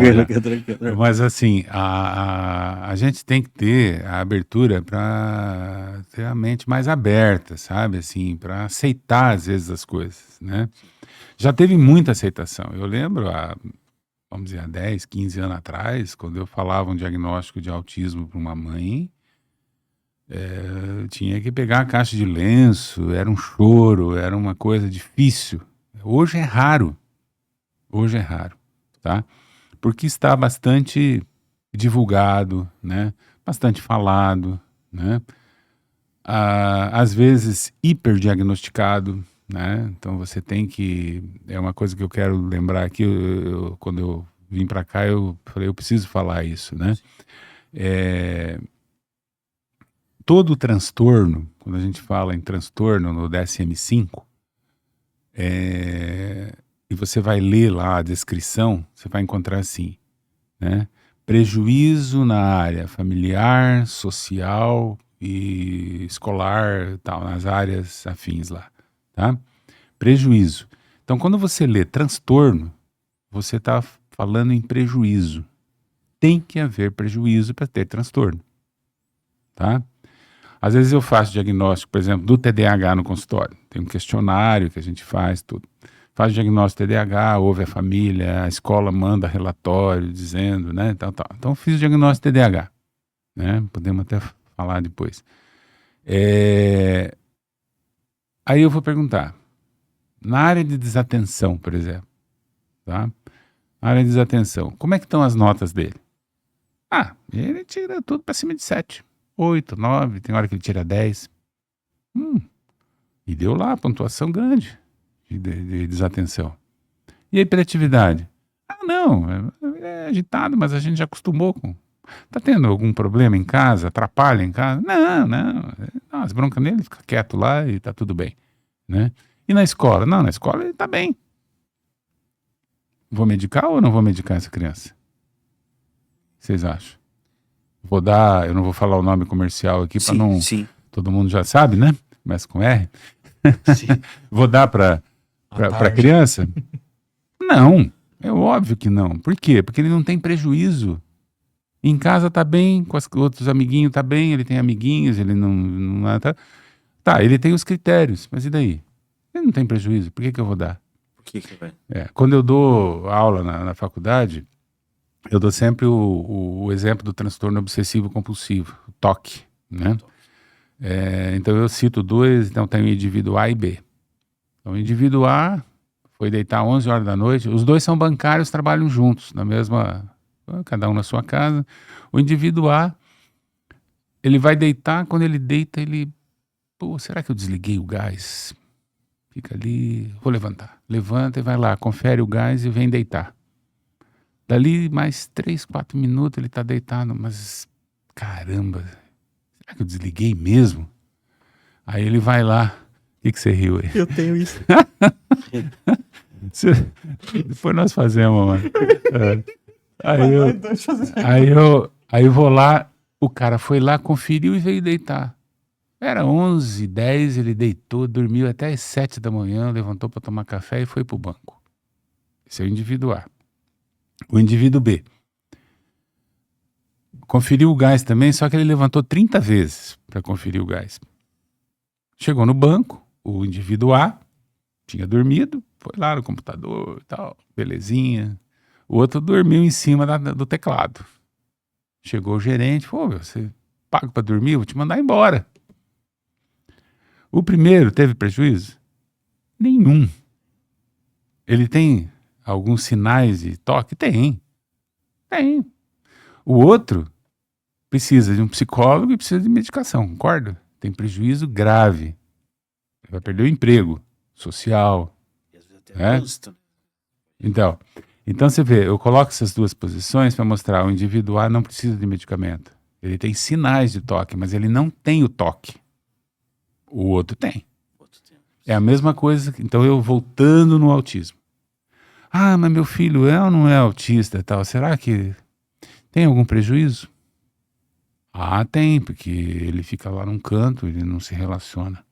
Mas assim, a gente tem que ter a abertura para ter a mente mais aberta, sabe? Assim, para aceitar às vezes as coisas, né? Já teve muita aceitação. Eu lembro, vamos dizer, há 10, 15 anos atrás, quando eu falava um diagnóstico de autismo para uma mãe, tinha que pegar a caixa de lenço, era um choro, era uma coisa difícil. Hoje é raro, tá? Porque está bastante divulgado, né? Bastante falado, né? Às vezes hiperdiagnosticado, né? Então você tem que... É uma coisa que eu quero lembrar aqui, quando eu vim para cá, eu falei, eu preciso falar isso, né? Todo transtorno, quando a gente fala em transtorno no DSM-5, e você vai ler lá a descrição, você vai encontrar assim, né? Prejuízo na área familiar, social e escolar, tal, nas áreas afins lá, tá? Prejuízo. Então, quando você lê transtorno, você está falando em prejuízo. Tem que haver prejuízo para ter transtorno, tá? Às vezes eu faço diagnóstico, por exemplo, do TDAH no consultório. Tem um questionário que a gente faz, tudo. faz diagnóstico de TDAH, ouve a família, a escola manda relatório dizendo, né, tal. Então, fiz o diagnóstico de TDAH, né, podemos até falar depois. Aí eu vou perguntar, na área de desatenção, por exemplo, tá? Na área de desatenção, como é que estão as notas dele? Ele tira tudo para cima de 7, 8, 9, tem hora que ele tira 10. E deu lá pontuação grande de desatenção. E a hiperatividade? Não, é agitado, mas a gente já acostumou com... Tá tendo algum problema em casa? Atrapalha em casa? Não, as broncas nele, fica quieto lá e tá tudo bem, né? E na escola? Não, na escola ele tá bem. Vou medicar ou não vou medicar essa criança? Vocês acham? Eu não vou falar o nome comercial aqui para não... Sim. Todo mundo já sabe, né? Começa com R. Sim. Vou dar para criança? Não, é óbvio que não. Por quê? Porque ele não tem prejuízo. Em casa tá bem, com os outros amiguinhos tá bem, ele tem amiguinhos, ele não tá, ele tem os critérios, mas e daí? Ele não tem prejuízo, por que eu vou dar? Por que vai? Quando eu dou aula na faculdade, eu dou sempre o exemplo do transtorno obsessivo compulsivo, o TOC, né? Então eu cito dois, então tem o indivíduo A e B. Então o indivíduo A foi deitar 11 horas da noite, os dois são bancários, trabalham juntos, na mesma, cada um na sua casa. O indivíduo A, ele vai deitar, quando ele deita, será que eu desliguei o gás? Fica ali, vou levantar. Levanta e vai lá, confere o gás e vem deitar. Dali mais 3, 4 minutos ele tá deitado, mas caramba, será que eu desliguei mesmo? Aí ele vai lá, o que você riu aí? Eu tenho isso. Depois nós fazemos, mano. Aí eu vou lá, o cara foi lá, conferiu e veio deitar. Era 11h10, ele deitou, dormiu até as 7 da manhã, levantou para tomar café e foi pro banco. Esse é o indivíduo A. O indivíduo B conferiu o gás também, só que ele levantou 30 vezes para conferir o gás. Chegou no banco, o indivíduo A tinha dormido, foi lá no computador e tal, belezinha. O outro dormiu em cima do teclado. Chegou o gerente, você paga para dormir? Eu vou te mandar embora. O primeiro teve prejuízo? Nenhum. Ele tem alguns sinais de toque? Tem. O outro precisa de um psicólogo e precisa de medicação, concorda? Tem prejuízo grave. Ele vai perder o emprego social. E às vezes até custo. Então você vê, eu coloco essas duas posições para mostrar o indivíduo A não precisa de medicamento. Ele tem sinais de toque, mas ele não tem o toque. O outro tem. É a mesma coisa. Então eu voltando no autismo. Mas meu filho é ou não é autista e tal? Será que tem algum prejuízo? Tem, porque ele fica lá num canto, ele não se relaciona.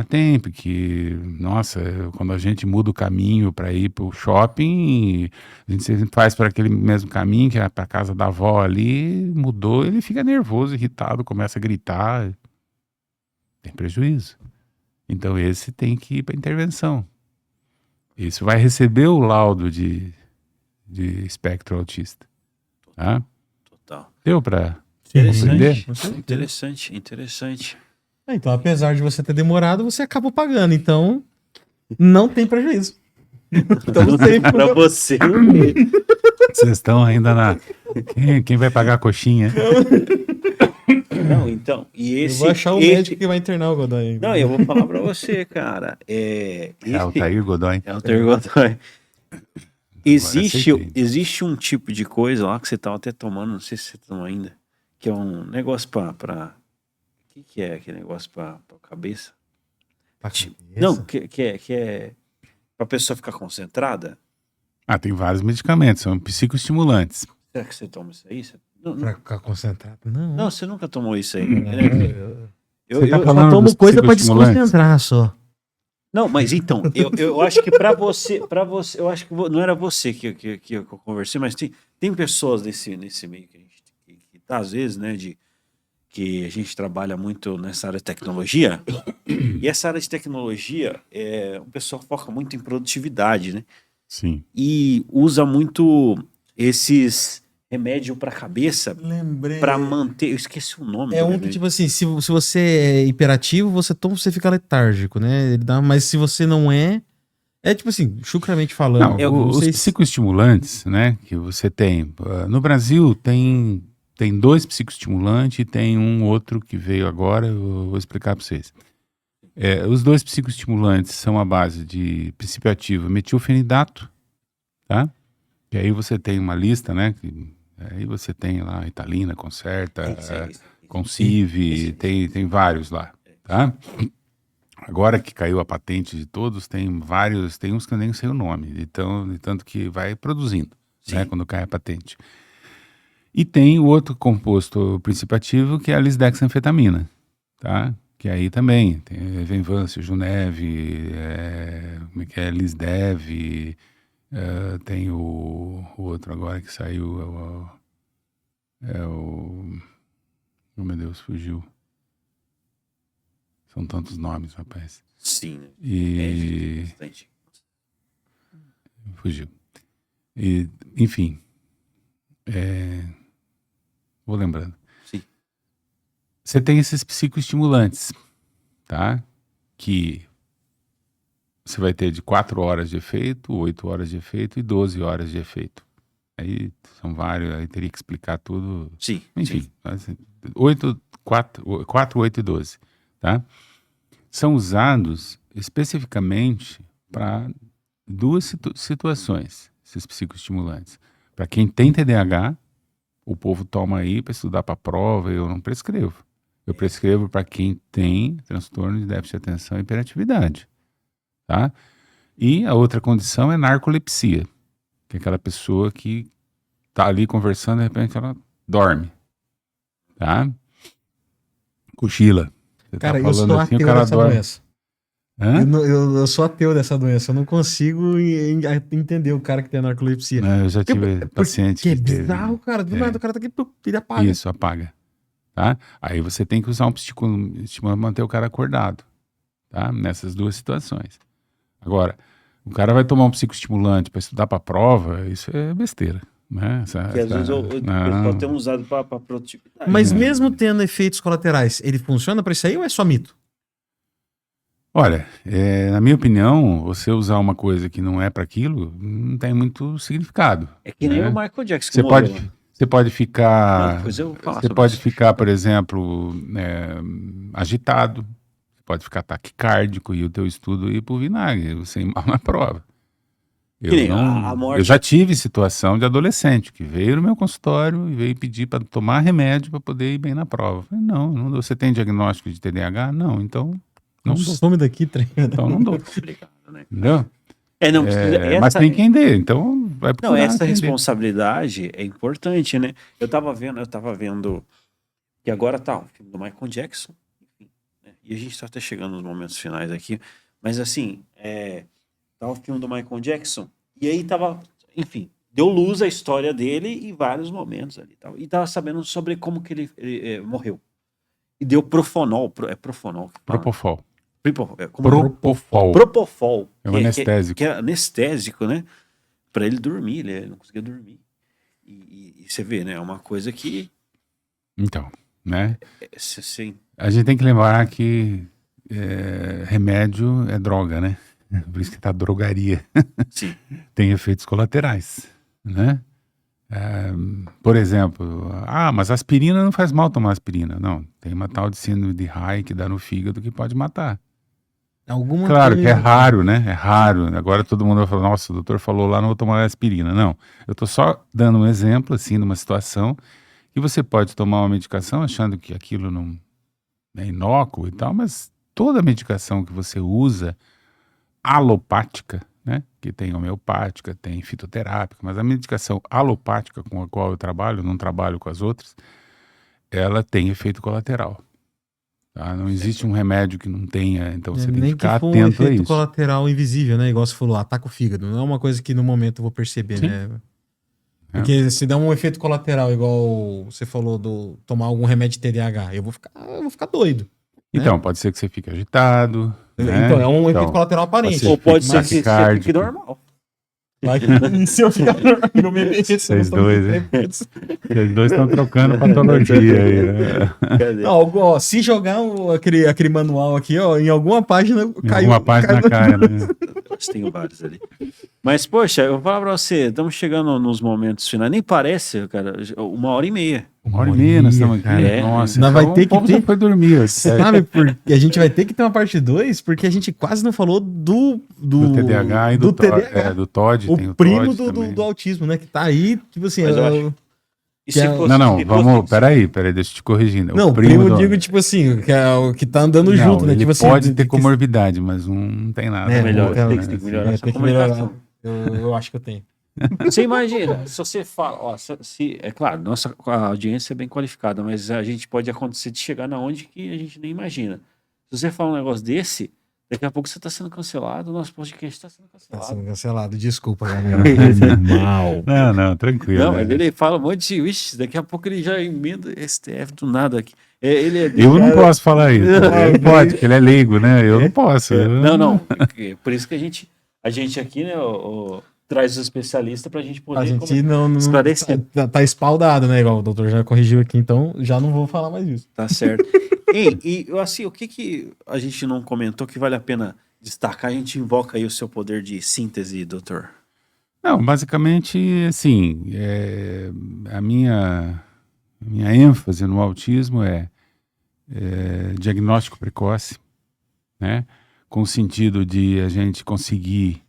Tem, porque, nossa, quando a gente muda o caminho para ir para o shopping, a gente sempre faz para aquele mesmo caminho, que é para casa da avó ali, mudou, ele fica nervoso, irritado, começa a gritar. Tem prejuízo. Então esse tem que ir para intervenção. Isso vai receber o laudo de espectro autista. Tá? Total. Deu para entender? Interessante. Então, apesar de você ter demorado, você acabou pagando. Então, não tem prejuízo. Então, sempre para você. Vocês estão ainda na... Quem vai pagar a coxinha? Não, então, e esse... Eu vou achar o médico que vai internar o Godoy. Não, eu vou falar pra você, cara. O Tair Godoy. É o Tair Godoy. Existe um tipo de coisa lá que você tava até tomando, não sei se você toma ainda, que é um negócio pra... O que é aquele negócio pra cabeça? Pra cabeça? Não, que é pra pessoa ficar concentrada. Tem vários medicamentos, são psicoestimulantes. Será que você toma isso aí? Pra ficar concentrado? Não. Não, você nunca tomou isso aí. Eu só tomo coisa pra desconcentrar só. Não, mas então, eu acho que pra você, eu acho que não era você que eu conversei, mas tem pessoas nesse meio que a gente que tá, às vezes, né, que a gente trabalha muito nessa área de tecnologia, e essa área de tecnologia, o pessoal foca muito em produtividade, né? Sim. E usa muito esses remédios para cabeça Lembrei. para manter. Eu esqueci o nome. É do um que, remédio. tipo assim, se você é hiperativo, você toma, você fica letárgico, né? Ele dá, mas se você não é. É tipo assim, chucramente falando. Não, os psicoestimulantes, né, que você tem. No Brasil tem 2 psicoestimulantes e tem um outro que veio agora, eu vou explicar para vocês. Os 2 psicoestimulantes são a base de princípio ativo metilfenidato, tá? E aí você tem uma lista, né? Aí você tem lá Italina, Concerta, Concive, tem vários lá, tá? Agora que caiu a patente de todos, tem vários, tem uns que eu nem sei o nome, de tanto que vai produzindo, né, quando cai a patente. E tem o outro composto princípio ativo, que é a lisdexanfetamina, tá? Que aí também tem Venvanse, Juneve, como é que é, Lisdev, tem o outro agora que saiu, oh meu Deus, fugiu. São tantos nomes, rapaz. Sim, né? E fugiu. E, enfim, vou lembrando. Sim. Você tem esses psicoestimulantes, tá? Que você vai ter de 4 horas de efeito, 8 horas de efeito e 12 horas de efeito. Aí são vários, aí teria que explicar tudo. Sim. Enfim, 4, 8 e 12, tá? São usados especificamente para 2 situações, esses psicoestimulantes. Para quem tem TDAH, o povo toma aí para estudar para a prova, eu não prescrevo. Eu prescrevo para quem tem transtorno de déficit de atenção e hiperatividade, tá? E a outra condição é narcolepsia, que é aquela pessoa que tá ali conversando, de repente ela dorme, tá? Cochila. Você Cara, tá eu sou falando assim, o ateu cara dessa dorme. doença. Hã? Eu sou ateu dessa doença. Eu não consigo entender o cara que tem narcolepsia. Não, eu já tive paciente Que é que teve. bizarro, cara. Do nada o cara tá aqui, ele apaga. Isso, apaga. Tá? Aí você tem que usar um estimulante para manter o cara acordado. Tá? Nessas 2 situações. Agora, o cara vai tomar um psicoestimulante para estudar para prova, isso é besteira. Né? Que às vezes o pessoal tem usado para produtividade. Mas mesmo tendo efeitos colaterais, ele funciona para isso aí ou é só mito? Olha, na minha opinião, você usar uma coisa que não é para aquilo, não tem muito significado. É que nem né? o Michael Jackson. Você pode ficar. Depois eu falo Você sobre pode isso. ficar, por exemplo, agitado. Você pode ficar taquicárdico e o teu estudo ir pro vinagre, você ir mal na prova. Que nem a morte. Eu já tive situação de adolescente que veio no meu consultório e veio pedir para tomar remédio para poder ir bem na prova. Eu falei, não, você tem diagnóstico de TDAH? Não, então não dou. Some daqui, treinado. Então não dou. Complicado, né? Entendeu? Não precisa. Mas tem quem dê, então vai procurar. Não, essa quem dê. responsabilidade é importante, né? Eu tava vendo que agora tá o filme do Michael Jackson, enfim, né? E a gente tá até chegando nos momentos finais aqui, mas assim, tá o filme do Michael Jackson, e aí tava, enfim, deu luz à história dele em vários momentos ali, e tava sabendo sobre como que ele morreu. E deu Profonol, Profonol. Que fala? Propofol. Propofol. É um anestésico. Que é anestésico, né? Pra ele dormir, ele não conseguia dormir. E você vê, né? É uma coisa que... Então, né? Sim. A gente tem que lembrar que remédio é droga, né? Por isso que tá drogaria. Sim. Tem efeitos colaterais, né? Por exemplo, mas aspirina não faz mal tomar aspirina. Não, tem uma tal de síndrome de Reich que dá no fígado que pode matar. Claro que é raro, né? É raro. Agora todo mundo vai falar, nossa, o doutor falou lá, não vou tomar aspirina. Não, eu tô só dando um exemplo, assim, de uma situação que você pode tomar uma medicação achando que aquilo não é inócuo e tal, mas toda medicação que você usa alopática, né? Que tem homeopática, tem fitoterápica, mas a medicação alopática com a qual eu trabalho, não trabalho com as outras, ela tem efeito colateral. Tá? Não existe um remédio que não tenha, então você tem que ficar atento a isso. Nem que for um efeito colateral invisível, né? Igual você falou, ataca o fígado. Não é uma coisa que no momento eu vou perceber, Sim. né? Porque se der um efeito colateral, igual você falou do tomar algum remédio de TDAH, eu vou ficar doido. Então, pode ser que você fique agitado. Né? Então, é um efeito colateral aparente. Ou pode ser que você taquicárdico. fique normal. Vai que- se eu ficar no meu Vocês dois, hein? Vocês dois estão trocando patologia aí, né? Cadê? Não, ó, se jogar aquele manual aqui, ó, em alguma página Em alguma página cai, né? Nossa, tenho vários ali. Mas, poxa, eu vou falar pra você, estamos chegando nos momentos finais. Nem parece, cara, 1h30. 1h30 nós estamos aqui. É. Nossa, Nós vai então ter o que povo ter- já foi dormir. Sabe, porque a gente vai ter que ter uma parte 2, porque a gente quase não falou do Do TDAH e do TDAH. do Todd. tem O primo Todd também. do autismo, né? Que tá aí, tipo assim. Mas eu é- acho- E Que se é- fosse- Não, se vamos, fosse- peraí, deixa eu te corrigir. Não, o primo, do- digo, tipo assim, que é o que tá andando Não, junto, né? ele Tipo assim. pode ter que- comorbidade, mas não tem nada. É, melhor, Outro, tem né? que melhorar essa tem que comunicação. melhorar. Eu acho que eu tenho. Você imagina, se você fala, ó, é claro, nossa a audiência é bem qualificada, mas a gente pode acontecer de chegar na onde que a gente nem imagina. Se você fala um negócio desse, daqui a pouco você está sendo cancelado, o nosso podcast está sendo Tá cancelado. sendo cancelado, desculpa, galera. Mal. Não, tranquilo. Não, né? ele fala um monte de. Ixi, daqui a pouco ele já emenda STF do nada aqui. Ele é Eu não posso falar isso. Não, Ele pode, porque ele é leigo, né? Eu não posso. Eu- Não. Por isso que a gente aqui, né, traz os especialistas para a gente poder A gente não esclarecer. tá espaldado, né? Igual o doutor já corrigiu aqui, então já não vou falar mais disso. Tá certo. Ei, e assim, o que a gente não comentou que vale a pena destacar? A gente invoca aí o seu poder de síntese, doutor. Não, basicamente, assim, a minha ênfase no autismo é diagnóstico precoce, né? Com o sentido de a gente conseguir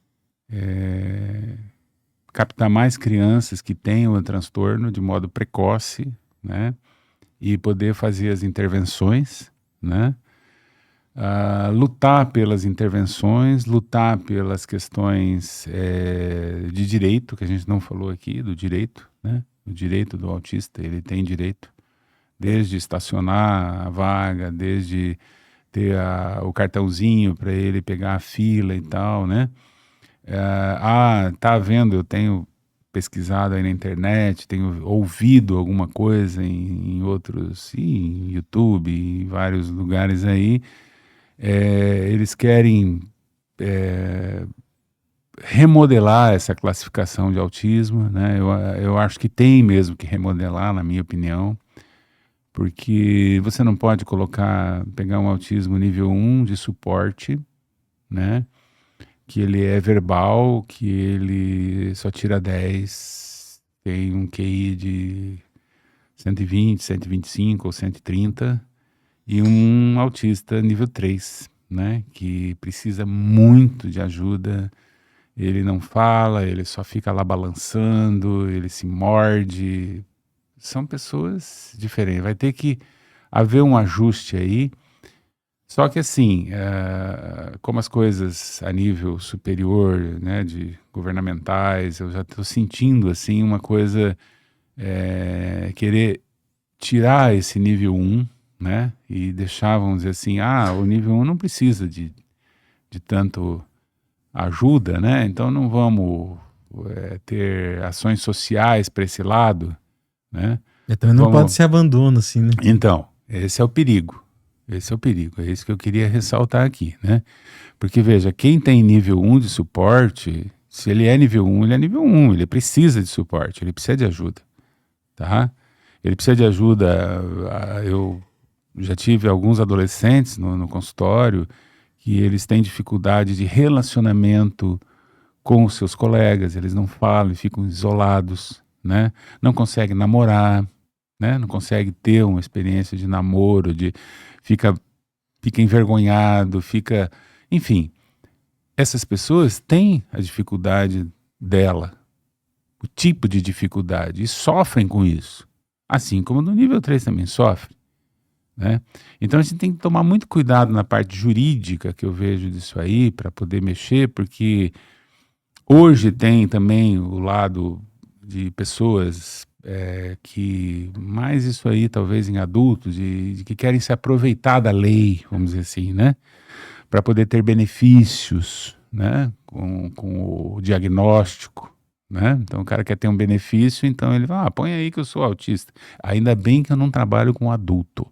captar mais crianças que tenham o transtorno de modo precoce, né? E poder fazer as intervenções, né? Lutar pelas intervenções, lutar pelas questões de direito, que a gente não falou aqui, do direito, né? O direito do autista, ele tem direito, desde estacionar a vaga, desde ter o cartãozinho para ele pegar a fila e tal, né? Tá vendo, eu tenho pesquisado aí na internet, tenho ouvido alguma coisa em outros, em YouTube, em vários lugares aí, eles querem remodelar essa classificação de autismo, né? Eu acho que tem mesmo que remodelar, na minha opinião, porque você não pode pegar um autismo nível 1 de suporte, né? Que ele é verbal, que ele só tira 10, tem um QI de 120, 125 ou 130, e um autista nível 3, né? Que precisa muito de ajuda, ele não fala, ele só fica lá balançando, ele se morde. São pessoas diferentes, vai ter que haver um ajuste aí. Só que assim, como as coisas a nível superior, né, de governamentais, eu já estou sentindo assim uma coisa, querer tirar esse nível 1, né, e deixar, vamos dizer assim, o nível 1 não precisa de tanto ajuda, né, então não vamos ter ações sociais para esse lado, né. Também não pode ser abandono, assim, né? Então, esse é o perigo. Esse é o perigo, é isso que eu queria ressaltar aqui, né? Porque, veja, quem tem nível 1 de suporte, se ele é nível 1, ele é nível 1, ele precisa de suporte, ele precisa de ajuda, tá? Ele precisa de ajuda. Eu já tive alguns adolescentes no consultório que eles têm dificuldade de relacionamento com os seus colegas, eles não falam, ficam isolados, né? Não conseguem namorar, né? Não consegue ter uma experiência de namoro, fica envergonhado, enfim, essas pessoas têm a dificuldade dela, o tipo de dificuldade, e sofrem com isso, assim como no nível 3 também sofre, né? Então a gente tem que tomar muito cuidado na parte jurídica que eu vejo disso aí, para poder mexer, porque hoje tem também o lado de pessoas que mais isso aí talvez em adultos, de que querem se aproveitar da lei, vamos dizer assim, né, para poder ter benefícios, né, com o diagnóstico, né? Então o cara quer ter um benefício, então ele fala, põe aí que eu sou autista. Ainda bem que eu não trabalho com adulto.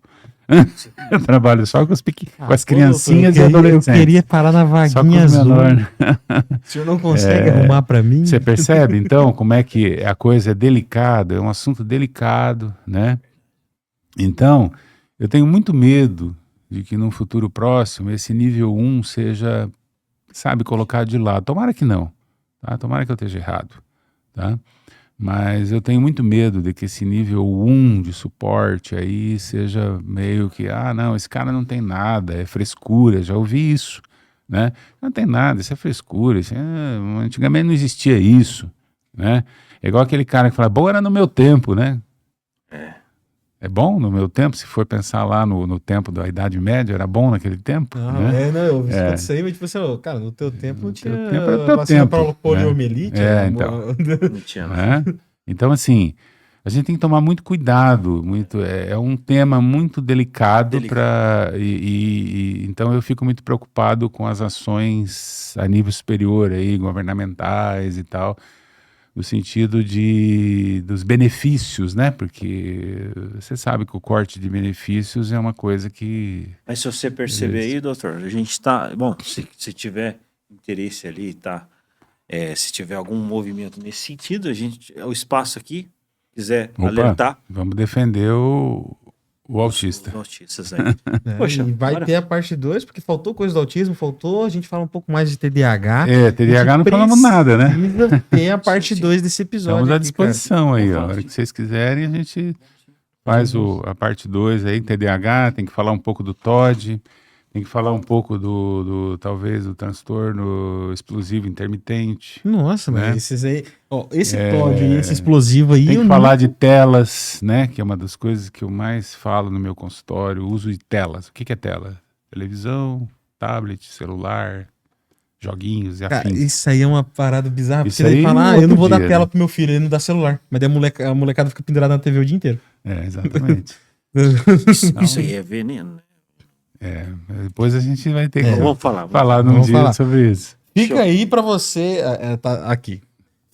Eu trabalho só com, com as criancinhas e adolescentes. Eu queria parar na Só com vaguinha os azul. menores. O senhor não consegue arrumar pra mim? Você percebe, então, como é que a coisa é delicada, é um assunto delicado, né? Então, eu tenho muito medo de que num futuro próximo esse nível 1 seja, sabe, colocado de lado. Tomara que não, tá? Tomara que eu esteja errado, tá? Mas eu tenho muito medo de que esse nível 1 de suporte aí seja meio que, não, esse cara não tem nada, é frescura, já ouvi isso, né? Não tem nada, isso é frescura, antigamente não existia isso, né? É igual aquele cara que fala, bom era no meu tempo, né? É bom no meu tempo, se for pensar lá no tempo da Idade Média, era bom naquele tempo, né? Eu escuto isso aí, mas tipo assim, cara, no teu tempo não tinha tempo era teu vacina tempo, para poliomielite. então. Não tinha, não. Né? Então, assim, a gente tem que tomar muito cuidado, é um tema muito delicado, então eu fico muito preocupado com as ações a nível superior aí, governamentais e tal, no sentido dos benefícios, né? Porque você sabe que o corte de benefícios é uma coisa que... Mas se você perceber aí, doutor, a gente tá... Bom, se tiver interesse ali, tá? Se tiver algum movimento nesse sentido, o espaço aqui, quiser alertar... Vamos defender o autista. Os autistas aí. Poxa, e vai ter a parte 2, porque faltou coisa do autismo, a gente fala um pouco mais de TDAH. TDAH não falamos nada, né? Tem a parte 2 desse episódio. Estamos à disposição aí, a hora que vocês quiserem, a gente faz a parte 2 aí, TDAH, tem que falar um pouco do TOD, tem que falar um pouco talvez, do transtorno explosivo intermitente. Nossa, né? Mas esses aí... esse TOD e esse explosivo aí... Tem que falar de telas, né? Que é uma das coisas que eu mais falo no meu consultório, o uso de telas. O que é tela? Televisão, tablet, celular, joguinhos e afins. Isso aí é uma parada bizarra, Isso porque daí aí fala, eu não vou dar dia, tela né? pro meu filho, ele não dá celular. Mas daí a molecada fica pendurada na TV o dia inteiro. Exatamente. Isso aí é veneno, né? Depois a gente vai ter que Vamos falar num dia sobre isso. Fica aí pra você... tá aqui.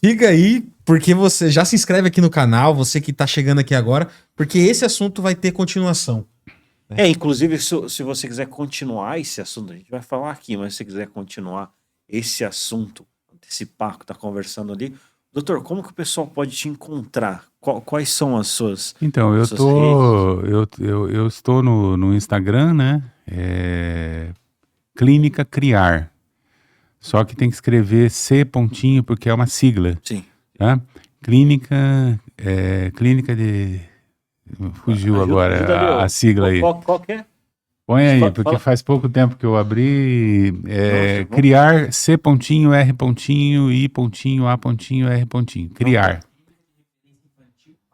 Fica aí, porque você já se inscreve aqui no canal, você que tá chegando aqui agora, porque esse assunto vai ter continuação. Inclusive, se você quiser continuar esse assunto, a gente vai falar aqui, mas se você quiser continuar esse assunto, antecipar que tá conversando ali, doutor, como que o pessoal pode te encontrar? Quais são as suas Então, eu estou no Instagram, né? Clínica Criar. Só que tem que escrever C pontinho, porque é uma sigla. Sim. Tá? Clínica de... Fugiu agora a sigla aí. Qual que é? Põe aí, porque faz pouco tempo que eu abri. Criar C pontinho, R pontinho, I pontinho, A pontinho, R pontinho. Criar.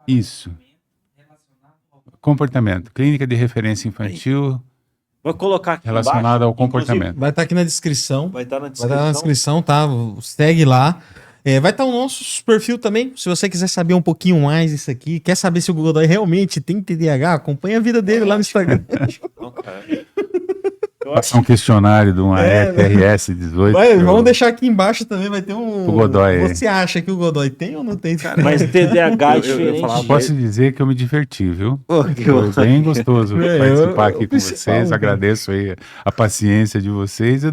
Isso. Comportamento. Clínica de referência infantil. Vou colocar aqui relacionada ao comportamento. Vai estar aqui na descrição. Vai estar na descrição, tá? Segue lá. Vai estar o nosso perfil também. Se você quiser saber um pouquinho mais disso aqui, quer saber se o Godoy realmente tem TDAH, acompanha a vida dele lá no Instagram. Passar um questionário de uma ETRS 18. Vamos deixar aqui embaixo também, vai ter um... O Godoy. Você acha que o Godoy tem ou não tem? Cara, mas TDAH é diferente. Posso dizer que eu me diverti, viu? Foi bem gostoso participar aqui com vocês. Agradeço aí a paciência de vocês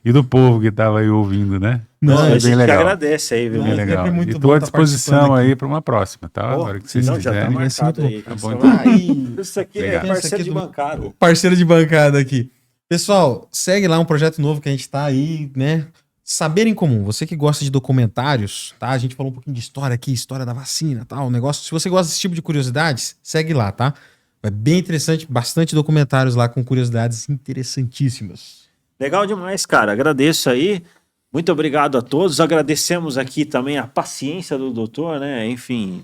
e do povo que estava aí ouvindo, né? A gente que agradece aí, viu? Bem legal. E estou à disposição aí para uma próxima, tá? Agora que vocês quiserem. Já tá marcado aí. Tá bom, então. Isso aqui é parceiro de bancada. Parceiro de bancada aqui. Pessoal, segue lá um projeto novo que a gente tá aí, né? Saber em Comum. Você que gosta de documentários, tá? A gente falou um pouquinho de história aqui, história da vacina, tal, o negócio. Se você gosta desse tipo de curiosidades, segue lá, tá? É bem interessante, bastante documentários lá com curiosidades interessantíssimas. Legal demais, cara. Agradeço aí. Muito obrigado a todos. Agradecemos aqui também a paciência do doutor, né? Enfim,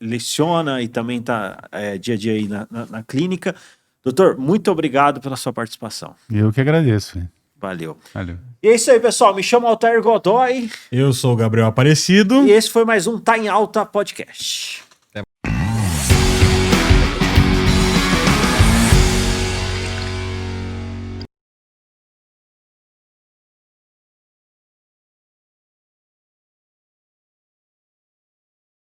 leciona e também tá dia a dia aí na clínica. Doutor, muito obrigado pela sua participação. Eu que agradeço. Valeu. E é isso aí, pessoal. Me chamo Altair Godoy. Eu sou o Gabriel Aparecido. E esse foi mais um Tá em Alta Podcast.